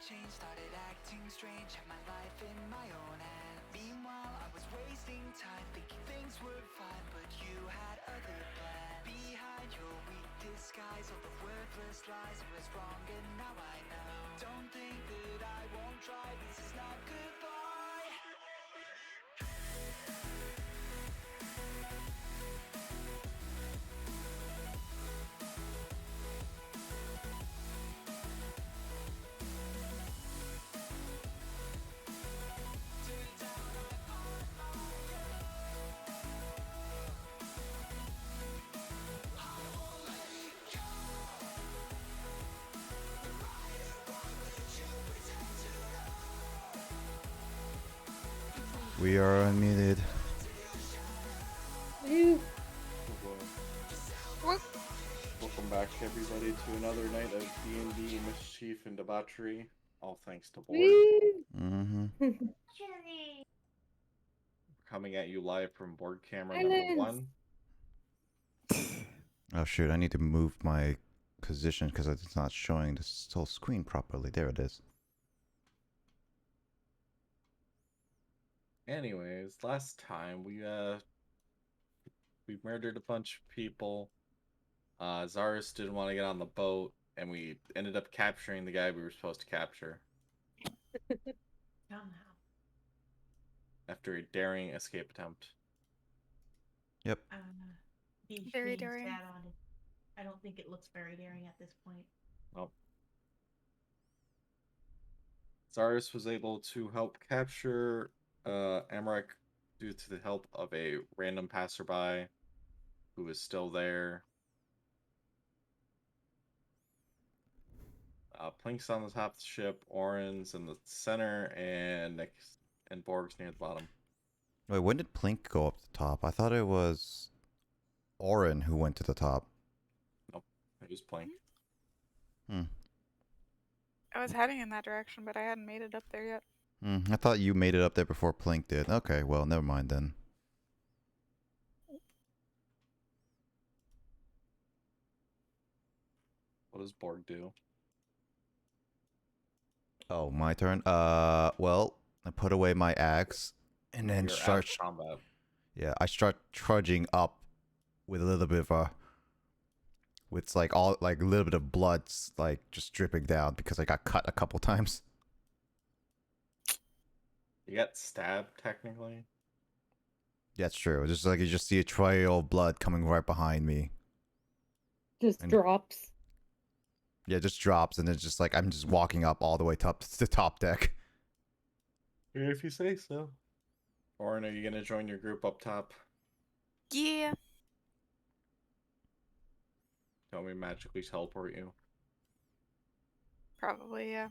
change, started acting strange, had my life in my own hands. Meanwhile, I was wasting time, thinking things were fine, but you had other plans. Behind your weak disguise, all the worthless lies, was wrong and now I know. Don't think that I won't try, this is not goodbye. We are unmuted. Welcome back, everybody, to another night of D&D mischief and debauchery. All thanks to board. We're coming at you live from board camera number 1. Oh shoot, I need to move my position because it's not showing the whole screen properly. There it is. Anyways, last time we murdered a bunch of people. Zaris didn't want to get on the boat, and we ended up capturing the guy we were supposed to capture. After a daring escape attempt. Yep. Very daring. I don't think it looks very daring at this point. Well, Zaris was able to help capture Emmerich due to the help of a random passerby who was still there. Plink's on the top of the ship, Oren's in the center, and Borg's near the bottom. Wait, when did Plink go up the top? I thought it was Oren who went to the top. Nope, it was Plink. Hmm. I was heading in that direction, but I hadn't made it up there yet. I thought you made it up there before Plink did. Okay, well, never mind then. What does Borg do? Oh, my turn. Well, I put away my axe and then You're out start. of combat. Yeah, I start trudging up with a little bit of a, with like all like a little bit of blood like just dripping down because I got cut a couple times. You got stabbed, technically. Yeah, it's true. Just like you just see a trail of blood coming right behind me. Just And- drops. Yeah, it just drops and it's just like I'm just walking up all the way to the top deck. If you say so. Oren, are you gonna join your group up top? Yeah. Don't we magically teleport you? Probably, yeah.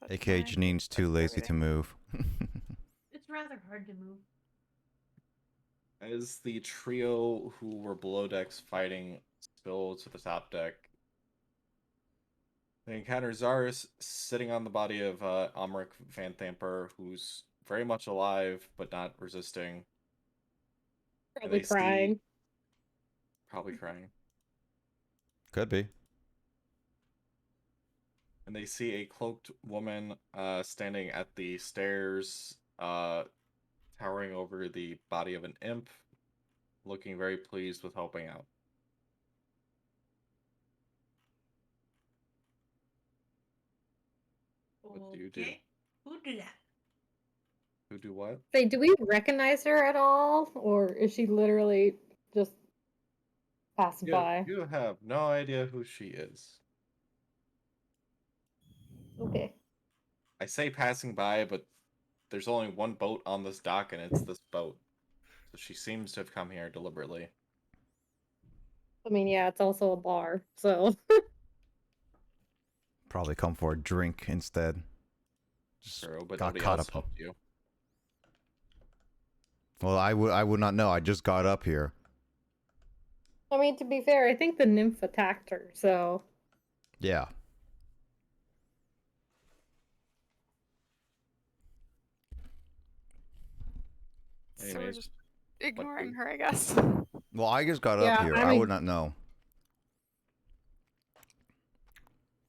That's AKA fine. Janine's too lazy to move. It's rather hard to move. As the trio who were below decks fighting spill to the top deck, they encounter Zaris sitting on the body of Amrik Van Thamper, who's very much alive but not resisting. Probably they see- crying. Probably crying. Could be. And they see a cloaked woman standing at the stairs, towering over the body of an imp, looking very pleased with helping out. What do you do? Okay. Who did that? Who do what? Say, do we recognize her at all? Or is she literally just passing by? You have no idea who she is. Okay. I say passing by, but there's only one boat on this dock, and it's this boat. So she seems to have come here deliberately. I mean, yeah, it's also a bar, so. Probably come for a drink instead. Just True, but got nobody caught else up. helped you. Well, I would not know. I just got up here. I mean, to be fair, I think the nymph attacked her, so. Yeah. So we're Anyways, just ignoring do? her, I guess. Well, I just got Yeah, up here. I I mean- would not know.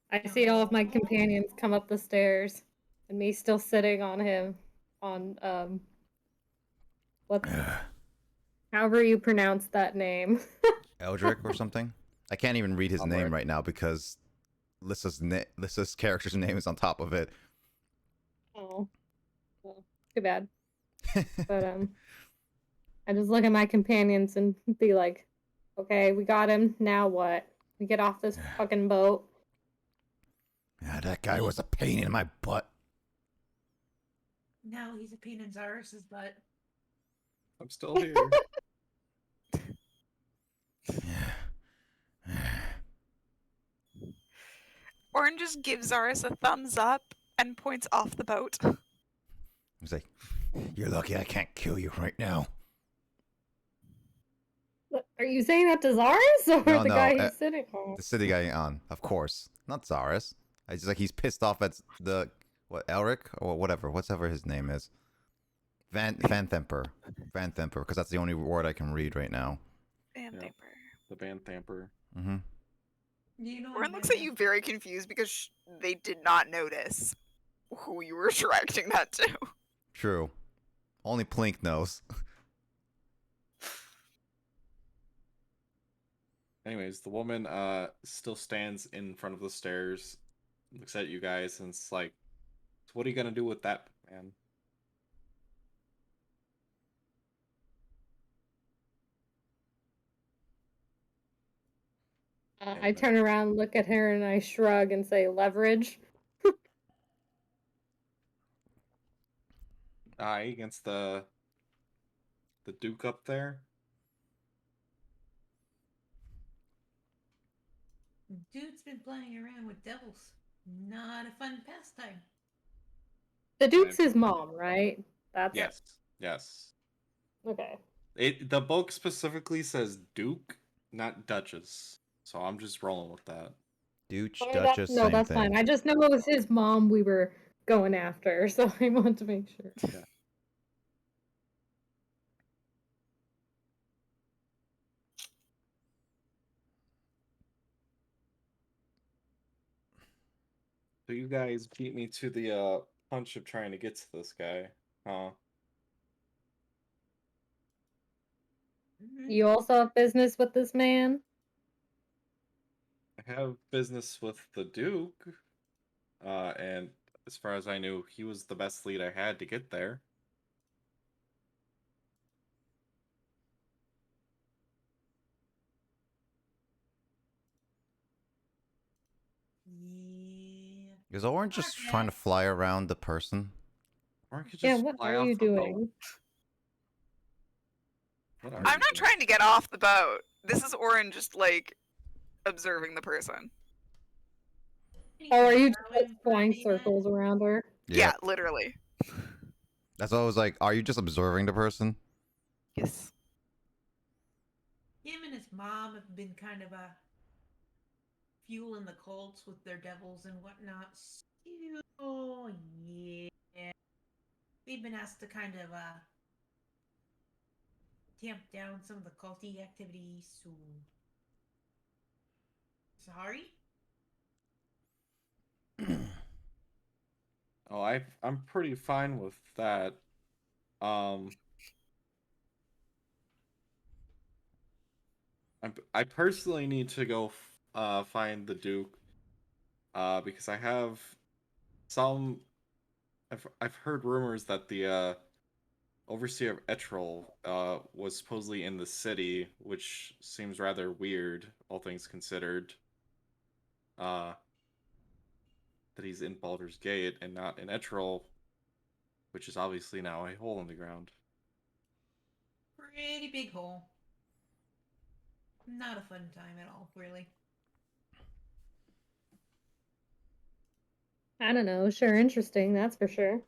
I see all of my companions come up the stairs, and me still sitting on him, on, what, however you pronounce that name. Eldrick or something. I can't even read his name Alright. right now because Lissa's character's name is on top of it. Oh, well, too bad. But, I just look at my companions and be like, okay, we got him, now what? We get off this fucking boat. Yeah, that guy was a pain in my butt. Now he's a pain in Zaris's butt. I'm still here. Orin just gives Zaris a thumbs up and points off the boat. He's like, "You're lucky I can't kill you right now." What, are you saying that to Zaris or No, the no, guy he's sitting on? The city guy on, of course, not Zaris. It's just like he's pissed off at the Elric or whatever his name is. Van Themper, because that's the only word I can read right now. And Yeah. Thamper. The Van Thamper. Mm-hmm. You know, Orin looks at you very confused because they did not notice who you were directing that to. True. Only Plink knows. Anyways, the woman still stands in front of the stairs, looks at you guys, and it's like, so what are you gonna do with that, man? I turn around, look at her, and I shrug and say, leverage. Eye against the Duke up there. Dude's been playing around with devils. Not a fun pastime. The Duke's his mom, right? That's Yes. Yes. okay. The book specifically says Duke, not Duchess. So I'm just rolling with that. Dooch, I mean, Duchess, no, same that's thing. fine. I just know it was his mom we were going after, so I want to make sure. Yeah. So you guys beat me to the punch of trying to get to this guy, huh? Mhm. You also have business with this man? I have business with the Duke, and as far as I knew, he was the best lead I had to get there. Yeah. Is Orange just Okay. trying to fly around the person? Or I could Yeah, just what fly are off you the boat. doing? What are I'm you not doing? trying to get off the boat. This is Orin just like observing the person. Or are you just like Darling, flying Friday night? circles around her? Yeah, literally. That's why I was like, are you just observing the person? Yes. Him and his mom have been kind of fueling the cults with their devils and whatnot. So, yeah. We've been asked to kind of tamp down some of the culty activities, so sorry. Oh, I'm pretty fine with that. Um, I personally need to go find the Duke, because I have some. I've heard rumors that the overseer of Etrol was supposedly in the city, which seems rather weird, all things considered. Uh, that he's in Baldur's Gate and not in Etrol, which is obviously now a hole in the ground. Pretty big hole. Not a fun time at all, really. I don't know. Sure, interesting, that's for sure.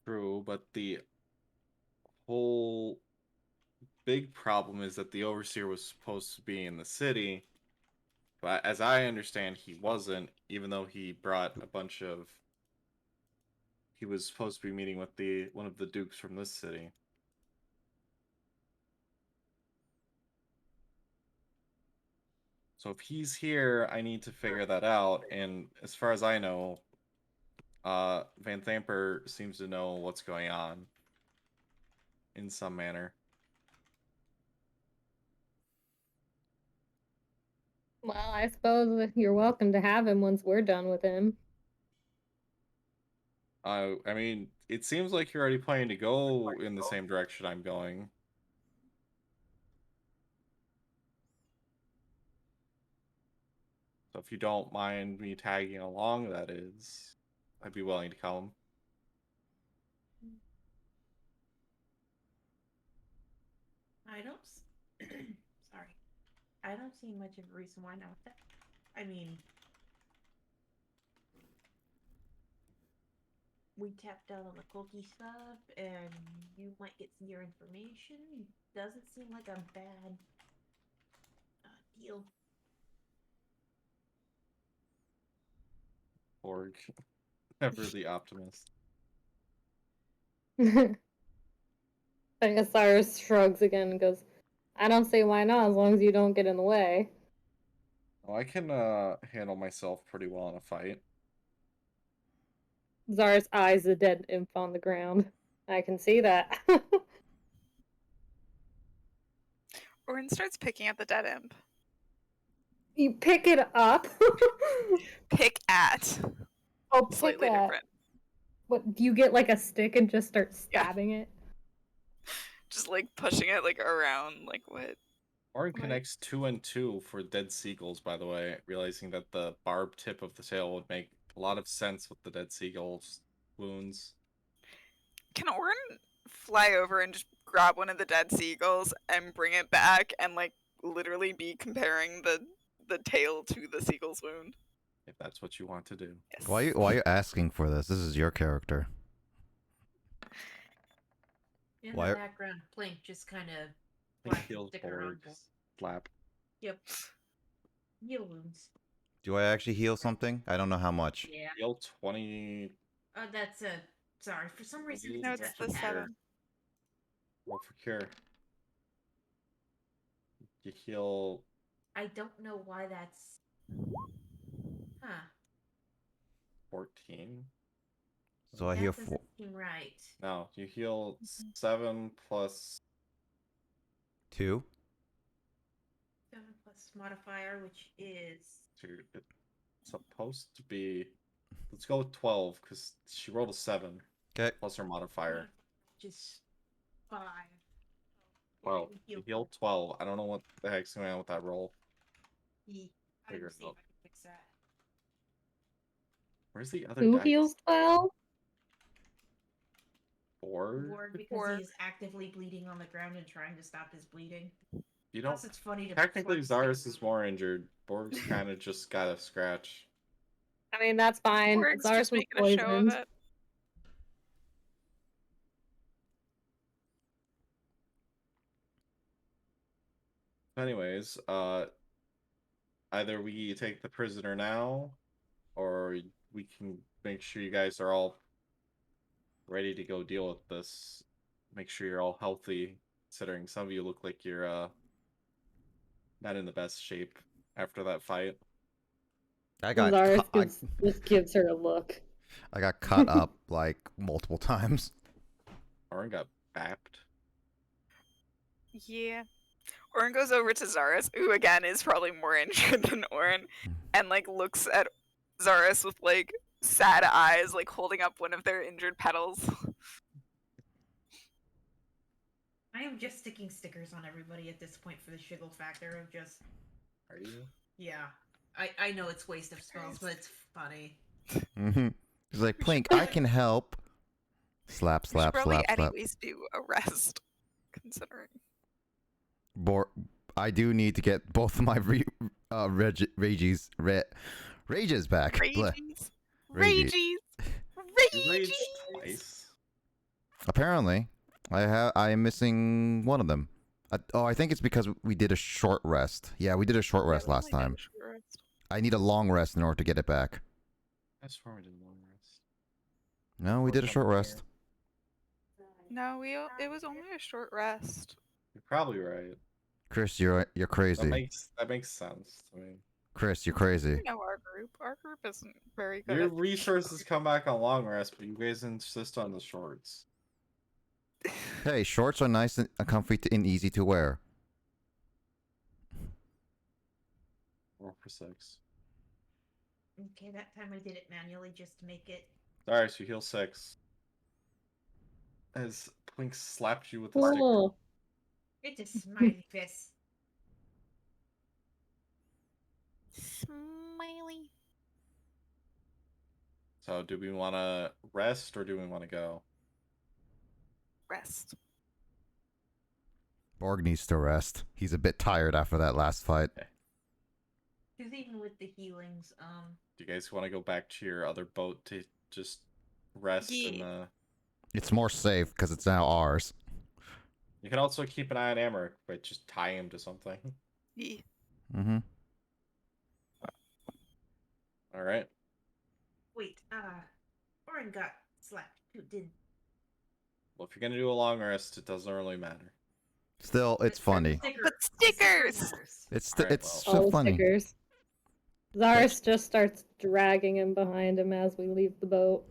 True, but the whole big problem is that the overseer was supposed to be in the city, but as I understand, he wasn't, even though he brought a bunch of. He was supposed to be meeting with the one of the dukes from this city. So if he's here, I need to figure that out. And as far as I know, Van Thamper seems to know what's going on in some manner. Well, I suppose you're welcome to have him once we're done with him. I mean, it seems like you're already planning to go in the same direction I'm going. So if you don't mind me tagging along, that is, I'd be willing to come. I don't. Sorry. I don't see much of a reason why not. I mean, we tapped out on the cookie stuff, and you might get some of your information. Doesn't seem like a bad deal. Org, ever the optimist. I guess Cyrus shrugs again and goes, I don't see why not, as long as you don't get in the way. Oh, I can handle myself pretty well in a fight. Zara's eyes the dead imp on the ground. I can see that. Orin starts picking at the dead imp. You pick it up? Pick at. Oh, pick Slightly at. different. What, do you get like a stick and just start Yeah. stabbing it? Just like pushing it like around. Like what? Orin Right. connects 2 and 2 for dead seagulls, by the way, realizing that the barbed tip of the tail would make a lot of sense with the dead seagull's wounds. Can Orin fly over and just grab one of the dead seagulls and bring it back and like literally be comparing the tail to the seagull's wound. If that's what you want to do. Yes. Why are you asking for this? This is your character. In Why- the background, Plink just kind of Think flashes heals sticker on Borg. Slap. Yep. Heal wounds. Do I actually heal something? I don't know how much. Yeah. Heal 20. That's a. Sorry, for some reason No, it's it's the a tab. 7. Roll for cure. You heal. I don't know why that's. Huh. 14. So I that heal doesn't 4. seem right. No, you heal 7 plus 2. 7 plus modifier, which is. 2. It's supposed to be. Let's go with 12 because she rolled a 7 Okay. plus her modifier. Which is 5. Well, you heal 12. I don't know what the heck's going on with that roll. I Figure will it see if out. I can fix that. Where's the other Who dice? heals 12? Borg? Ward, because Borg. he is actively bleeding on the ground and trying to stop his bleeding. You don't. Plus, it's funny to Technically, swap Zaris stickers is on. more injured. Borg's kind of just got a scratch. I mean, that's fine. Borg's Zars just was making a show of poisoned. it. Anyways, either we take the prisoner now, or we can make sure you guys are all ready to go deal with this. Make sure you're all healthy, considering some of you look like you're not in the best shape after that fight. I got Zars cu- just gives her a look. I got cut up like multiple times. Orin got bapped. Yeah. Orin goes over to Zaris, who again is probably more injured than Orin, and like looks at Zaris with like sad eyes, like holding up one of their injured petals. I am just sticking stickers on everybody at this point for the shiggle factor of just. Are you? Yeah. I know it's waste of spells, but it's funny. Mm-hmm. He's like, Plink, I can help. Slap, We should slap, probably slap, slap. anyways do a rest, considering. I do need to get both of my rages back. Bleh. Rages. Rages. Rages. You raged Rages. twice. Apparently, I am missing one of them. I think it's because we did a short rest. Yeah, we did a short rest last time. I need a long rest in order to get it back. That's where we did a long rest. No, we did a short rest. No, it was only a short rest. You're probably right. Chris, you're crazy. That makes sense to me. Chris, you're crazy. You know our group. Our group isn't very good. Your at resources come back on long rest, but you guys insist on the shorts. Hey, shorts are nice and comfy and easy to wear. Roll for 6. Okay, that time I did it manually just to make it. Alright, so you heal 6. As Plink slapped you with a stick. Oh, It's a smiley face. Smiley. So do we want to rest or do we want to go? Rest. Borg needs to rest. He's a bit tired after that last fight. Because even with the healings, Do you guys want to go back to your other boat to just rest in Yeah. the... It's more safe because it's now ours. You can also keep an eye on Emmerich, but just tie him to something. Yeah. Mm-hmm. Alright. wait, Orin got slapped too, didn't. Well, if you're going to do a long rest, it doesn't really matter. Still, it's funny. But stickers! It's Alright, it's well. so all funny. stickers. Zars just starts dragging him behind him as we leave the boat.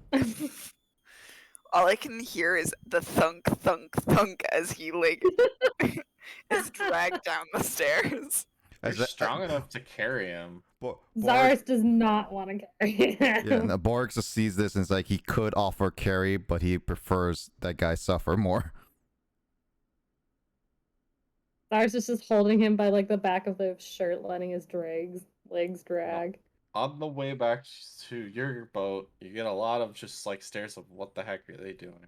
All I can hear is the thunk, thunk, thunk as he like is dragged down the stairs. You're As a- strong enough to carry him. Borg, Zars does not want to carry him. yeah, and Borg just sees this and it's like he could offer carry, but he prefers that guy suffer more. Zars is just holding him by like the back of the shirt, letting his legs drag. On the way back to your boat, you get a lot of just like stares of what the heck are they doing?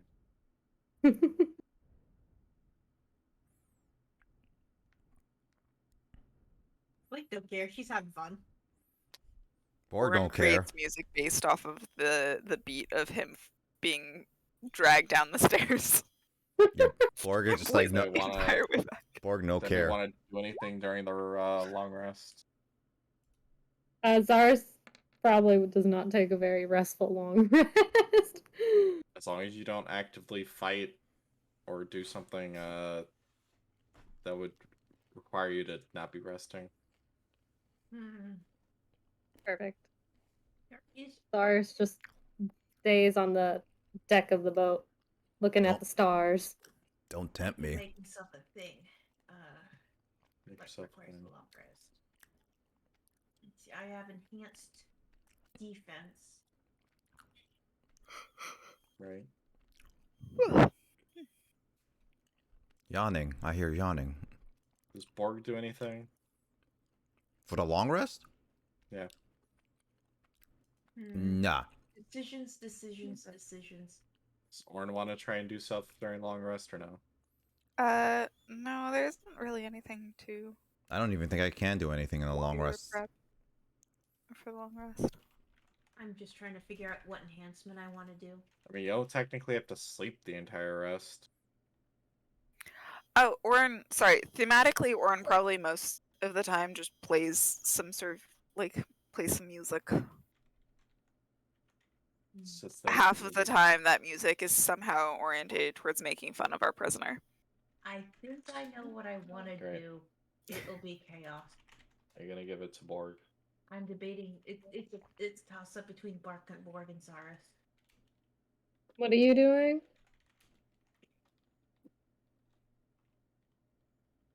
Like, don't care. She's having fun. Borg Orin don't care. creates music based off of the beat of him being dragged down the stairs. Yeah, Borg is just like Does no. anybody wanna- Entire way back. Borg no Does care. anyone want to do anything during their long rest? Zars probably does not take a very restful long rest. As long as you don't actively fight or do something that would require you to not be resting. Hmm. Perfect. There is Zars just stays on the deck of the boat, looking at Oh. the stars. Don't tempt me. make himself a thing. Make But yourself requires clean. a long rest. Let's see, I have enhanced defense. Right. Yawning. I hear yawning. Does Borg do anything? For the long rest? Yeah. Nah. Decisions. Does Orin want to try and do stuff during long rest or no? No, there isn't really anything to I don't even think I can do anything in a long do or rest. prep for long rest. I'm just trying to figure out what enhancement I want to do. I mean, you don't technically have to sleep the entire rest. Oh, Orin, sorry. Thematically, Orin probably most of the time just plays some sort of plays some music. Sits there Half of the thinking, time, that music is somehow oriented towards making fun of our prisoner. I think I know what I want to Great. do. It'll be chaos. Are you gonna give it to Borg? I'm debating. It's a toss up between Borg and Zaris. What are you doing?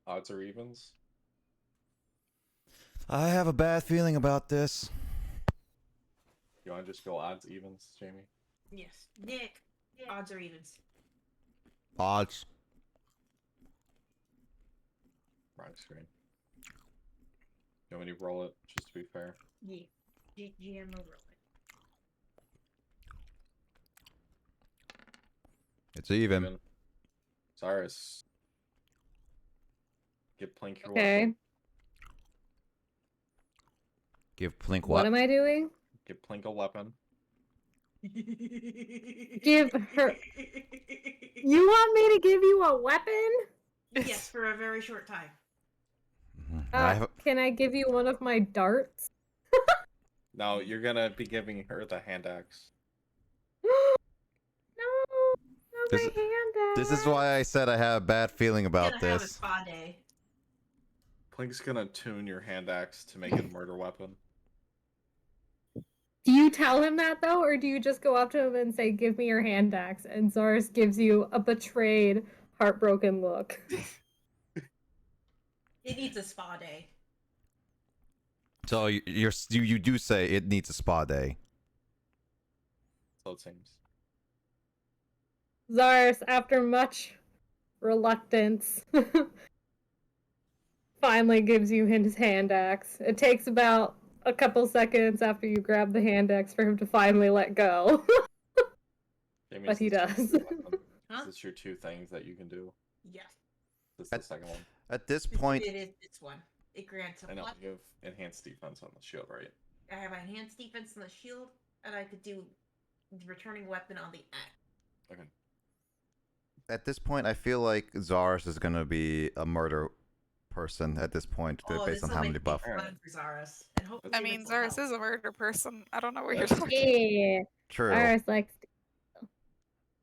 Odds or evens? I have a bad feeling about this. You want to just go odds, evens, Jamie? Yes, Nick. Odds or evens? Odds. Wrong screen. You want me to roll it, just to be fair? Yeah. GM will roll it. It's even. Cyrus. Give Plink your Okay. weapon. Give Plink What am I doing? Give Plink a weapon. Give her. You want me to give you a weapon? Yes, for a very short time. I have, Can I give you one of my darts? No, you're gonna be giving her the hand axe. No, not This my is- hand. this is why I said I have a bad feeling about Gonna have a this. spa day. Plink's gonna tune your hand axe to make it a murder weapon. Do you tell him that though, or do you just go up to him and say, "Give me your hand axe"? And Zaris gives you a betrayed, heartbroken look. It needs a spa day. So you do say it needs a spa day. So it seems. Zaris, after much reluctance, finally gives you his hand axe. It takes about a couple seconds after you grab the hand axe for him to finally let go. Jamie, But is he this your does. weapon? Huh? Is this your two things that you can do? Yes. This is the second one. At this point, It is this one. It grants a I know, plus. you have enhanced defense on the shield, right? I have enhanced defense on the shield, and I could do returning weapon on the axe. Okay. at this point, I feel like Zaris is gonna be a murder person at this point, based on how many buff. Fun for Zaris, and hopefully I mean, this will Zaris help. is a murder person. I don't know what you're That's talking. Yeah. True. Zaris likes.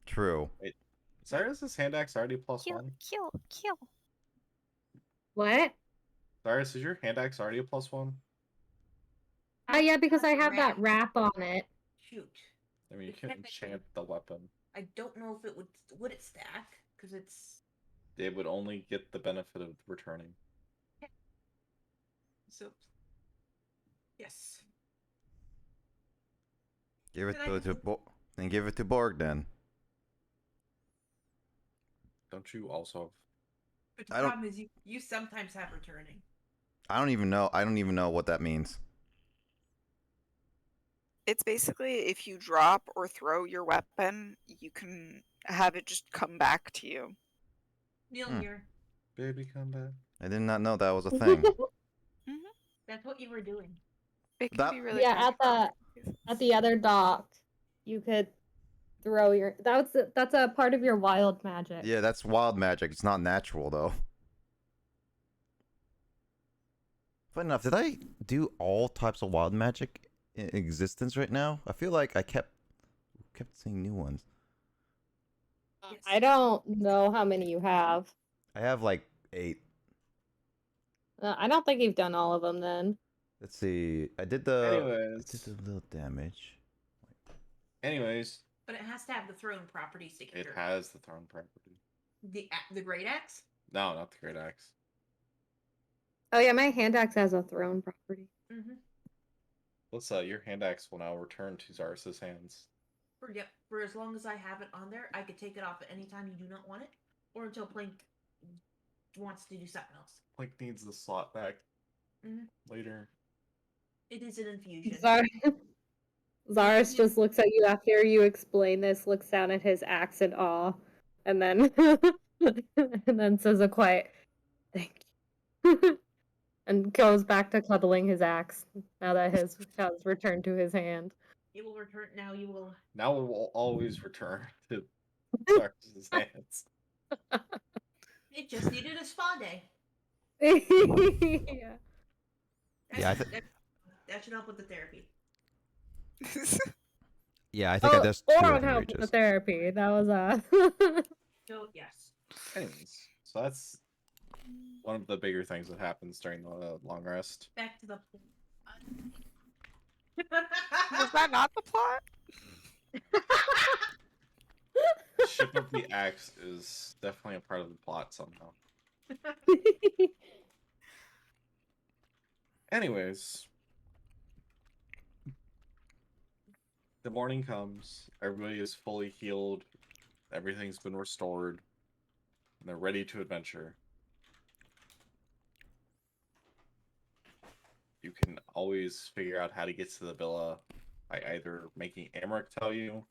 True. Cyrus's hand axe already +1? Kill. What? Cyrus, is your hand axe already a +1? Oh yeah, because I That's a have that wrap on it. Shoot. I mean, you It can technically- enchant the weapon. I don't know if it would it stack because it's It would only get the benefit of returning. so. Yes. Give it Then I can- and give it to Borg then. Don't you also But the I don't- problem is you sometimes have returning. I don't even know what that means. It's basically if you drop or throw your weapon, you can have it just come back to you. Neil Hmm. here. baby come back? I did not know that was a thing. That's what you were doing. It can That- be really Yeah, fun. at the other dock, you could throw your. That's a part of your wild magic. Yeah, that's wild magic. It's not natural though. Fun enough, did I do all types of wild magic in existence right now? I feel like I kept seeing new ones. I don't know how many you have. I have like 8. I don't think you've done all of them then. Let's see. I did Anyways. the little damage. Anyways, But it has to have the throne properties to it get has the throne property. the great axe. No, not the great axe. Oh yeah, my hand axe has a throne property. Mm-hmm. Let's your hand axe will now return to Zarus's hands. For as long as I have it on there, I could take it off at any time you do not want it, or until Plank wants to do something else. Like needs the slot back Mhm. later. It is an infusion. Zaris just looks at you after you explain this, looks down at his axe in awe, and then and then says a quiet thank you. And goes back to cuddling his axe now that his has returned to his hand. It will return now. You will. Now it will always return to Zarus's hands. It just needed a spa day. Yeah. Yeah, I That should help with the therapy. Yeah, I think I just 2 or of on them help with the reaches. therapy. That was So yes. Anyways, so that's one of the bigger things that happens during the long rest. Back to the. Was that not the plot? Ship of the axe is definitely a part of the plot somehow. Anyways, the morning comes, everybody is fully healed, everything's been restored, and they're ready to adventure. You can always figure out how to get to the villa by either making Amric tell you,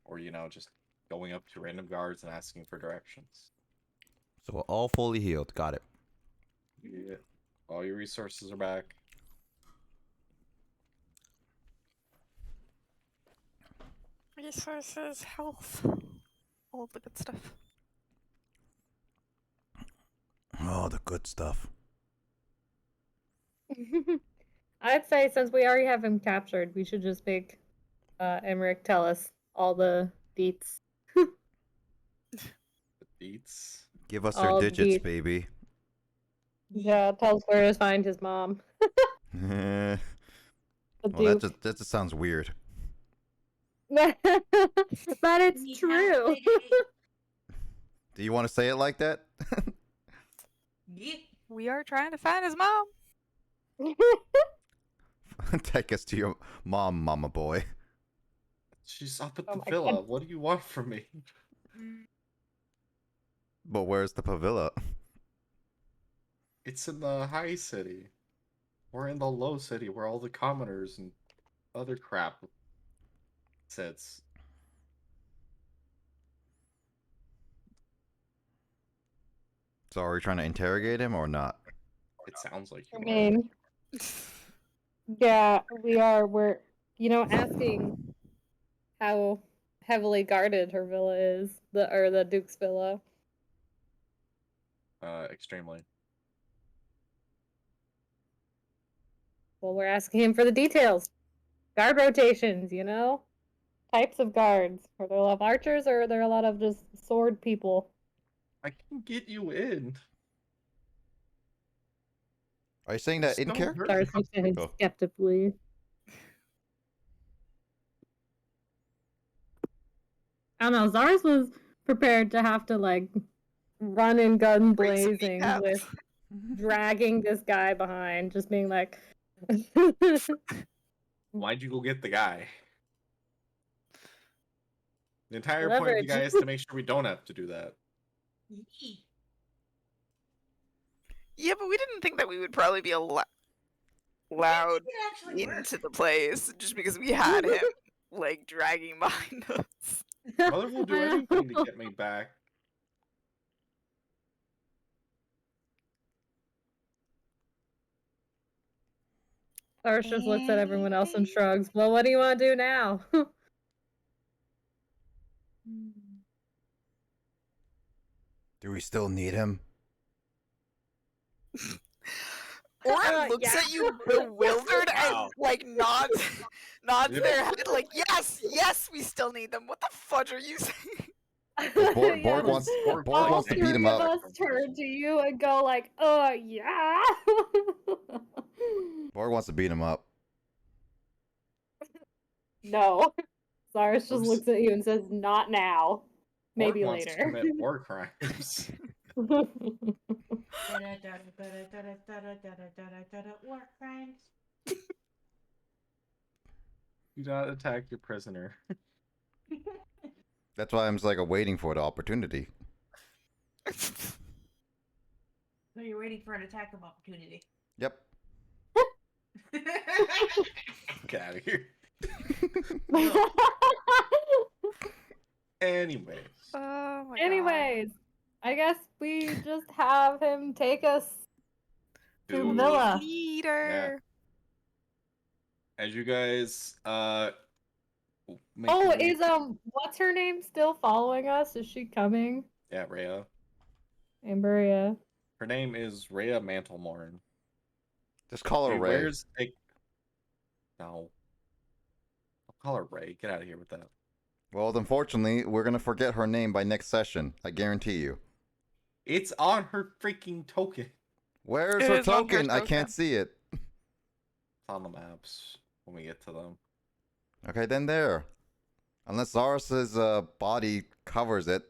or, just going up to random guards and asking for directions. So we're all fully healed. Got it. Yeah. All your resources are back. Resources, health, all the good stuff. Oh, the good stuff. I'd say since we already have him captured, we should just make Emmerich tell us all the deets. The beats. Give us All their digits, deep. baby. Yeah, tell us where to find his mom. Well, The that Duke. just sounds weird. But it's We have true. Do you want to say it like that? Yeah. We are trying to find his mom. Take us to your mom, mama boy. She's up at Oh the my villa. God. What do you want from me? But where's the pavilla? It's in the high city. We're in the low city where all the commoners and other crap sits. So are we trying to interrogate him or not? It sounds like I you are. mean, yeah, we are. We're, asking how heavily guarded her villa is, the Duke's villa. Extremely. Well, we're asking him for the details. Guard rotations, types of guards. Are there a lot of archers, or are there a lot of just sword people? I can get you in. Are you saying that Just in don't character? hurt Darcy me. said Oh. skeptically. I don't know. Zars was prepared to have to run and gun Break some blazing kneecaps. with dragging this guy behind, just being like, Why'd you go get the guy? The entire point of Leverage. the guy is to make sure we don't have to do that. Yee. Yeah, but we didn't think that we would probably be allowed It actually worked. into the place just because we had him dragging behind us. Mother will do I anything to know. get me back. Cyrus just looks at everyone else and shrugs. Well, what do you want to do now? Do we still need him? Orin looks yeah. at you bewildered Wow. and like nods Yeah. their head like yes, we still need them. What the fudge are you saying? Borg Yeah, wants just Borg Borg all wants to three beat him of up. us turn to you and go like, yeah. Borg wants to beat him up. No. Cyrus just Borg's- looks at you and says, not now. Borg Maybe wants to later. commit war crimes. War crimes. Do not attack your prisoner. That's why I'm just like waiting for the opportunity. So you're waiting for an attack of opportunity. Yep. Get out of here. Anyways. Oh my Anyways, I guess we just have him take us to the Dude. villa. Leader. As you guys make Oh, your way- is what's her name still following us? Is she coming? Yeah, Rhea. Amberia. Her name is Rhea Mantlemorn. Just call her She Ray. wears a... No. I'll call her Ray. Get out of here with that. Well, unfortunately, we're gonna forget her name by next session. I guarantee you. It's on her freaking token. Where's It her is on her token? I token. can't see it. It's on the maps when we get to them. Okay, then there. Unless Zaris's body covers it.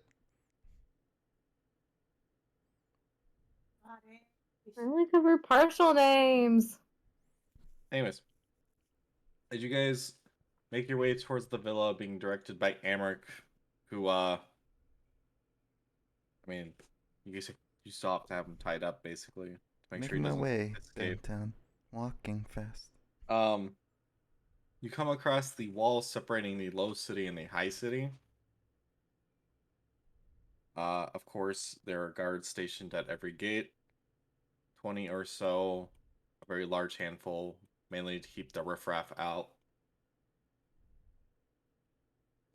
I only cover partial names. Anyways, as you guys make your way towards the villa, being directed by Amric, who I mean, you still have to have him tied up basically to make sure he Making my doesn't way escape. downtown, walking fast. You come across the wall separating the low city and the high city. Of course, there are guards stationed at every gate. 20 or so, a very large handful, mainly to keep the riffraff out.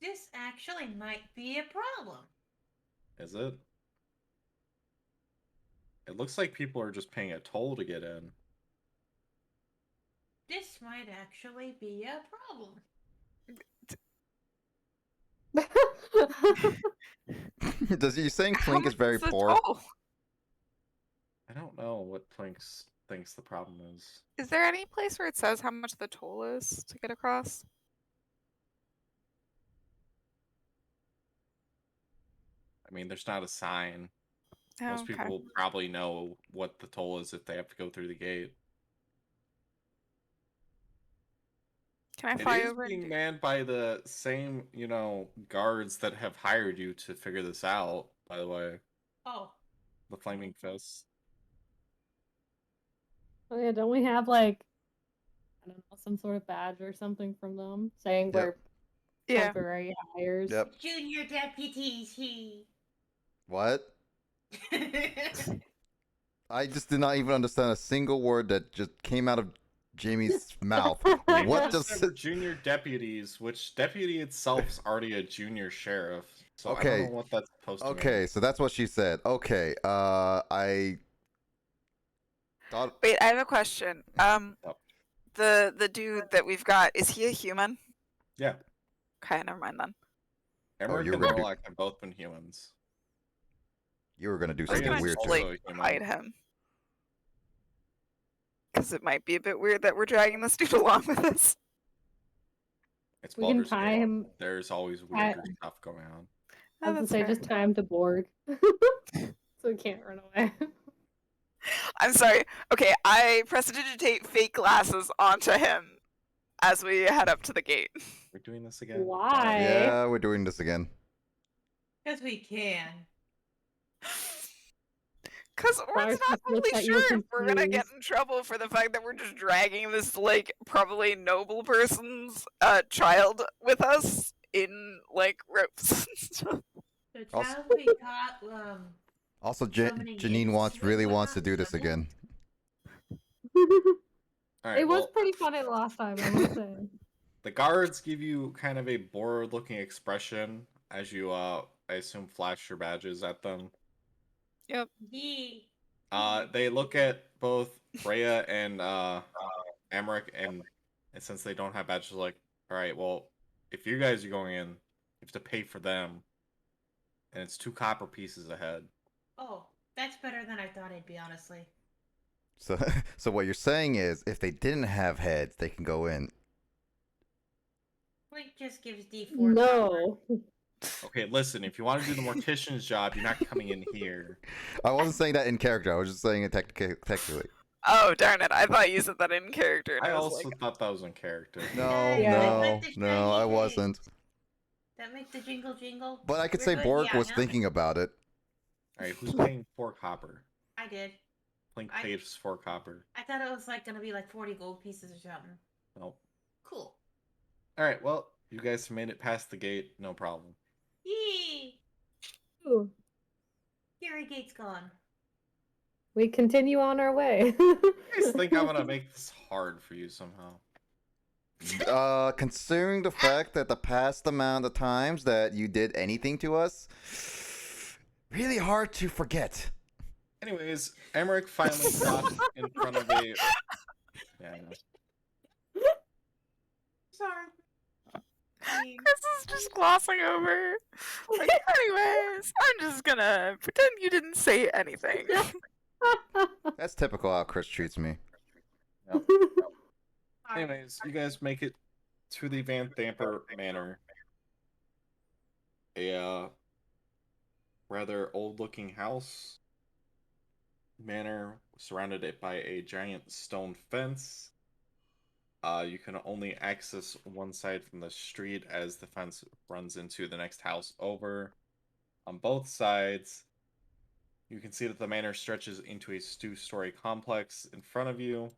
This actually might be a problem. Is it? It looks like people are just paying a toll to get in. This might actually be a problem. Does he saying How Clink is much very the poor? toll? I don't know what Planks thinks the problem is. Is there any place where it says how much the toll is to get across? I mean, there's not a sign. Oh, Most okay. people probably know what the toll is if they have to go through the gate. Can I It fly is over and being do- manned by the same, guards that have hired you to figure this out, by the way. Oh, The Flaming Fists. Oh yeah, don't we have like, I don't know, some sort of badge or something from them saying Yep. we're Yeah. temporary hires? Yep. junior deputies, he. What? I just did not even understand a single word that just came out of Jamie's mouth. They What just just? said we're junior deputies, which deputy itself is already a junior sheriff. So I Okay. don't know what that's supposed to mean. Okay, so that's what she said. Okay, I thought Wait, I have a question. The dude that we've got, is he a human? Yeah. Okay, never mind then. Emmerich you were and gonna do- Warlock have both been humans. you were gonna do I was Rhea something gonna is weird just, too. also like, a human. hide him. Because it might be a bit weird that we're dragging this dude along with us. It's We can Baldur's tie Gate. him- There's always tie- weirder stuff going on. I was Oh, gonna that's say fair. just tie him to Borg, so he can't run away. I'm sorry. Okay, I prestidigitate fake glasses onto him as we head up to the gate. We're doing this again. Why? Yeah, we're doing this again. Because we can. Because Orin's Lars not just looks totally at you sure if we're gonna get confused. in trouble for the fact that we're just dragging this, like, probably noble person's child with us in, like, ropes. The Also- child we caught, Also, Summoning Janine imps wants and really wants to whatnot, do this so yeah. again. All right. It was well, pretty funny the last time, I will say. the guards give you kind of a bored-looking expression as you, I assume, flash your badges at them. Yee. They look at both Freya and Amric, and since they don't have badges, like, all right, well, if you guys are going in, you have to pay for them, and it's 2 copper pieces a head. Oh, that's better than I thought it'd be, honestly. So, so what you're saying is, if they didn't have heads, they can go in. Blink just gives D4 copper. No. Okay, listen, if you want to do the mortician's job, you're not coming in here. I wasn't saying that in character. I was just saying it technically. Oh darn it! I thought you said that in character. And I was also like, thought that was in character. No, Yeah. no, Like the no, shiny I thing. wasn't. That makes the jingle jingle. But I could We're say good? Borg Yeah, was now- thinking about it. All right, who's paying 4 copper? I did. Blink I- pays 4 copper. I thought it was like gonna be like 40 gold pieces or something. Nope. Cool. All right, well, you guys made it past the gate, no problem. Yee! Ooh. Gary Gate's gone. We continue on our way. You guys think I'm gonna make this hard for you somehow? Considering the fact that the past amount of times that you did anything to us, really hard to forget. Anyways, Emmerich finally stops in front of a. Yeah, I know. Sorry. I mean, Chris is just glossing over. Like, anyways, I'm just gonna pretend you didn't say anything. That's typical how Chris treats me. sorry. Anyways, you guys make it to the Van Thamper Manor. A rather old-looking house. Manor surrounded it by a giant stone fence. You can only access one side from the street as the fence runs into the next house over. On both sides, you can see that the manor stretches into a 2-story complex in front of you,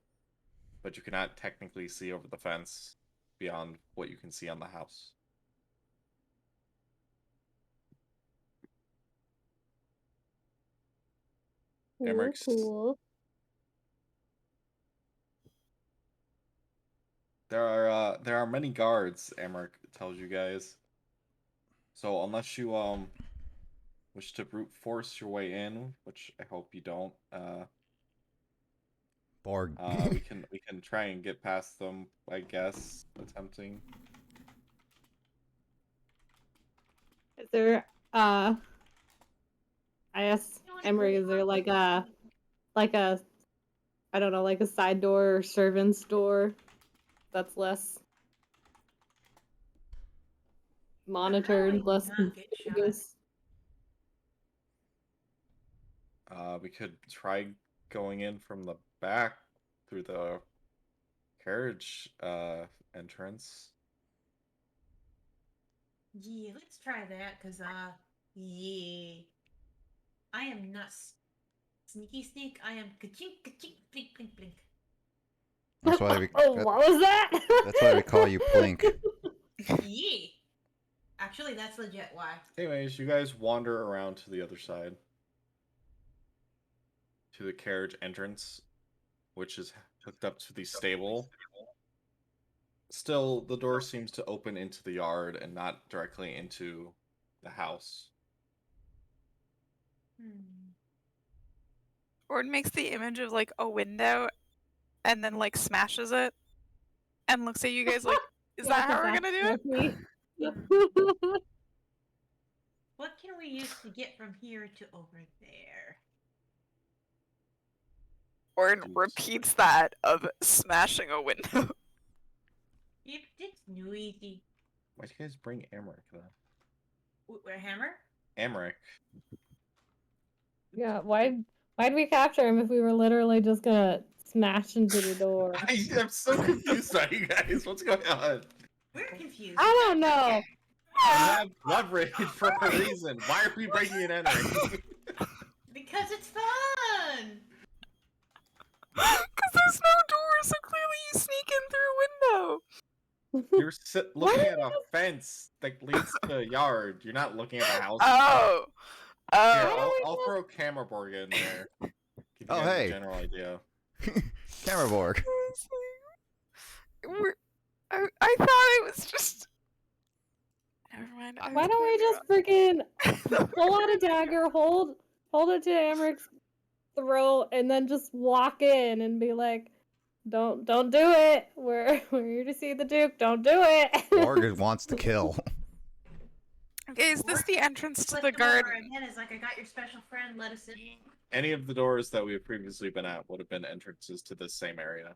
but you cannot technically see over the fence beyond what you can see on the house. Emmerich's- Cool. There are many guards, Emmerich tells you guys. So unless you wish to brute force your way in, which I hope you don't, Borg. we can try and get past them, I guess, attempting. Is there I asked Emery, is there like a I don't know, like a side door or servant's door that's less monitored, Probably less not get shot. conspicuous? We could try going in from the back through the carriage entrance. Yeah, let's try that, cause yeah, I am not sneaky sneak. I am ka-chink ka-chink blink blink blink. That's why we. Oh, what was that? That's why we call you Plink. Yeah. Actually, that's legit why. Anyways, you guys wander around to the other side. To the carriage entrance, which is hooked up to the stable. Still, the door seems to open into the yard and not directly into the house. Or it makes the image of like a window and then like smashes it and looks at you guys like, is Yeah, that how we're 'cause gonna do that's it? me. What can we use to get from here to over there? Or it repeats that of smashing a window. Yep, it's new easy. Why'd you guys bring Emmerich then? We're hammer? Emmerich. Yeah, why'd we capture him if we were literally just gonna smash into the door? I'm so confused by you guys. What's going on? We're confused. I don't know. I have blood rage for a reason. Why are we breaking and entering? Because it's fun. Because there's no door, so clearly you sneak in through a window. You're looking at a fence that leads to the yard. You're not looking at the house. Oh. Here, Oh. I'll throw Camera Borg in there. Give you Oh, guys hey. a general idea. Camera Borg. I thought it was just. Never mind. I Why was don't we just freaking pull out a dagger, hold it to Amric's throat, and then just walk in and be like, don't do it. We're here to see the Duke. Don't do it. Borg wants to kill. Okay, is this the entrance to Flip the them over garden? again, it's like I got your special friend. Let us in. Any of the doors that we have previously been at would have been entrances to this same area,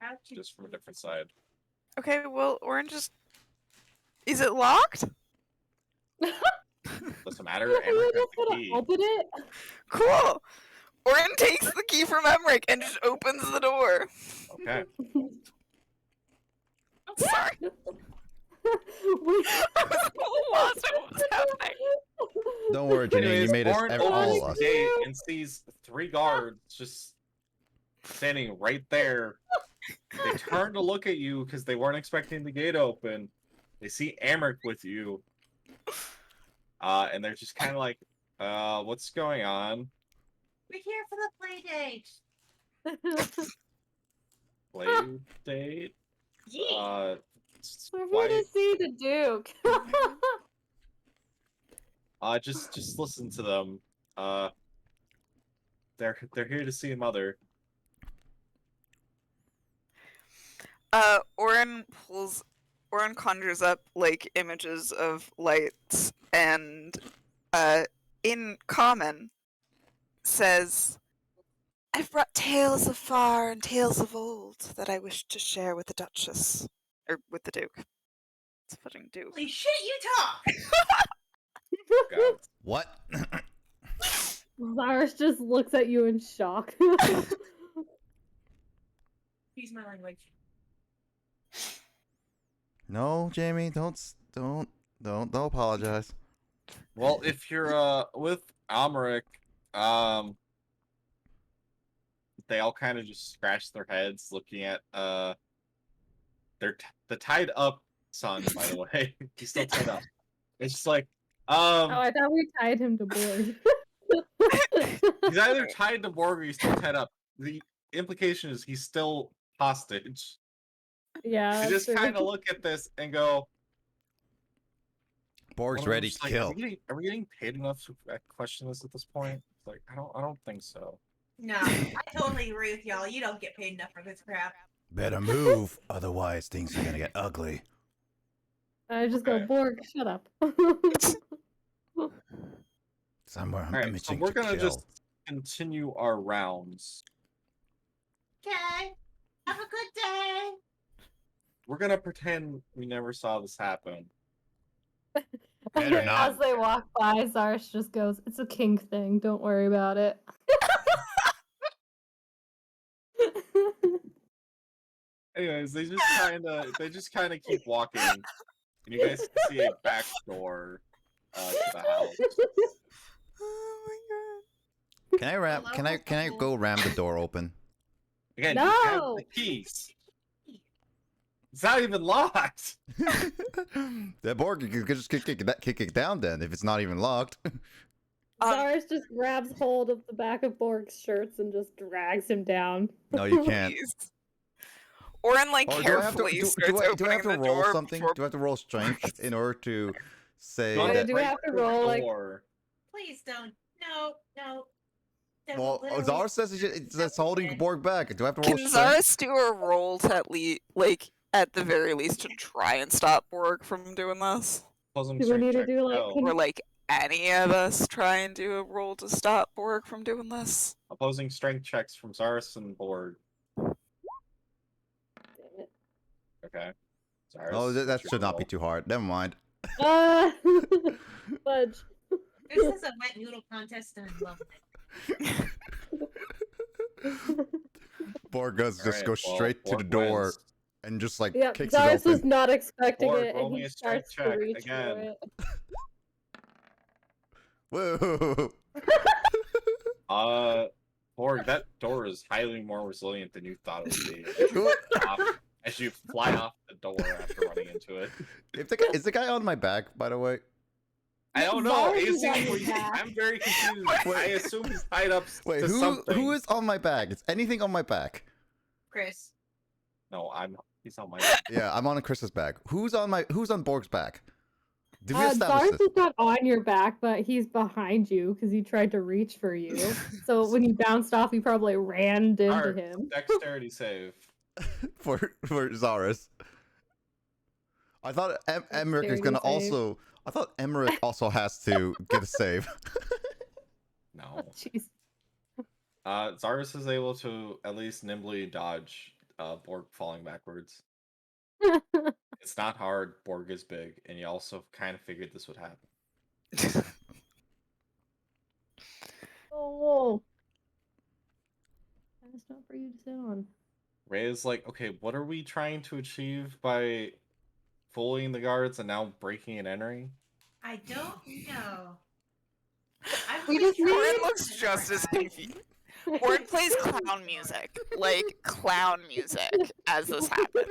How'd you just from a different side. Okay, well, Orange is. Is it locked? Doesn't matter. We're Emmerich just got the gonna key. open it. Cool! Orin takes the key from Emmerich and just opens the door. Okay. Sorry. We- I was so lost at what was happening. Don't worry, Janine. Anyways, You made us Orin all opens us. the gate and sees 3 guards just standing right there. They turn to look at you because they weren't expecting the gate open. They see Emmerich with you. And they're just kind of like, what's going on? We're here for the play date. Play date? Yeah. We're here Why? to see the Duke. Just listen to them. They're here to see Mother. Orin conjures up like images of lights and in common says, I've brought tales of far and tales of old that I wish to share with the Duchess. Or with the Duke. It's fucking Duke. Holy shit, you talk! God. What? Cyrus just looks at you in shock. Excuse my language. No, Jamie, don't apologize. Well, if you're with Almeric, they all kind of just scratch their heads looking at the tied up son, by the way. He's still tied up. It's just like Oh, I thought we tied him to Borg. he's either tied to Borg or he's still tied up. The implication is he's still hostage. Yeah. They just true. kind of look at this and go, Borg's one of them ready just to like, kill. Are we getting paid enough to question this at this point? It's like I don't think so. No, I totally agree with y'all. You don't get paid enough for this crap. Better move, otherwise things are gonna get ugly. I just go, Okay. Borg, shut up. Somewhere I'm All right, so itching we're to gonna kill. just continue our rounds. Okay. Have a good day. We're gonna pretend we never saw this happen. Better not. As they walk by, Zarsh just goes, it's a kink thing, don't worry about it. Anyways, they just kind of keep walking, and you guys can see a back door to the house. Oh my god. Can I go ram the door open? Again, you have No! the keys. It's not even locked. That Borg you could just kick it down then if it's not even locked. Zarsh just grabs hold of the back of Borg's shirts and just drags him down. No, you can't. Please. Orin like Or do I have to, carefully do, starts do I opening have to the roll door something? before- Do I have to roll strength in order to say Go that? do we have to roll, like- Please don't. No. Well, Zara says it's holding Borg back. Do I have to roll Can strength? Zaris do a roll to at the very least to try and stop Borg from doing this? Do we need to do, like, Or like any of us try and do a roll to stop Borg from doing this? opposing strength checks from Zaris and Borg. Okay. Zaris, Oh, that what's your should not be roll? too hard. Never mind. Fudge. This is a wet noodle contest and I love it. Borg just Alright, goes well, straight to the Borg door wins. and just like Yeah, kicks Zarsh it was open. not expecting Borg, it, roll and me he a strength starts to check reach again. for it. Whoa! Borg, that door is highly more resilient than you thought it would be. As you fly off the door after running into it. Is the guy on my back, by the way? I don't know. Zaris is on your I'm back. very confused. I assume he's tied up Wait, to something. who is on my back? Is anything on my back? Chris. No, he's on my back. Yeah, I'm on Chris's back. Who's on Borg's back? Did we establish Zarth this? is not on your back, but he's behind you because he tried to reach for you. So when you bounced off, you probably ran into Alright, him. dexterity save. for Zaris. I thought Emmerich is Dexterity gonna save. also. I thought Emmerich also has to get a save. No. Jeez. Zaris is able to at least nimbly dodge Borg falling backwards. It's not hard. Borg is big, and you also kind of figured this would happen. Oh. That's not for you to sit on. Ray is like, okay, what are we trying to achieve by fooling the guards and now breaking and entering? I don't know. We just Warren need- looks just as confused. Warren plays clown music, like clown music, as this happens.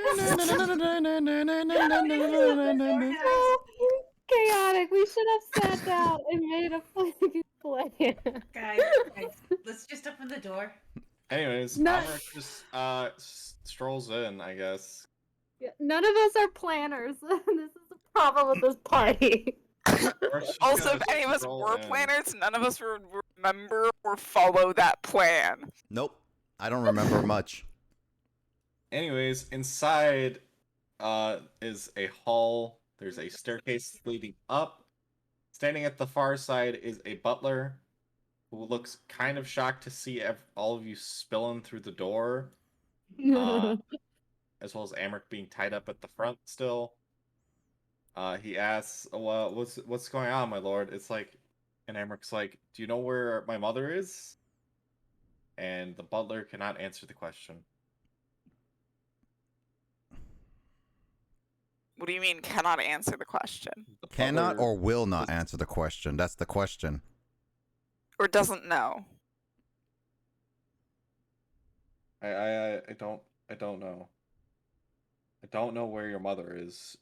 Chaotic. We should have sat down and made a fucking plan. Guys, let's just open the door. Anyways, No. Amrik just strolls in, I guess. Yeah, none of us are planners. This is the problem with this party. We're just Also, gonna if any of us stroll were in. planners, none of us would remember or follow that plan. Nope, I don't remember much. Anyways, inside is a hall. There's a staircase leading up. Standing at the far side is a butler who looks kind of shocked to see all of you spilling through the door, as well as Amrik being tied up at the front still. He asks, "Well, what's going on, my lord?" It's like, and Amrik's like, "Do you know where my mother is?" And the butler cannot answer the question. What do you mean cannot answer the question? The Cannot butler or will not does- answer the question. That's the question. Or doesn't know? I don't know. I don't know where your mother is.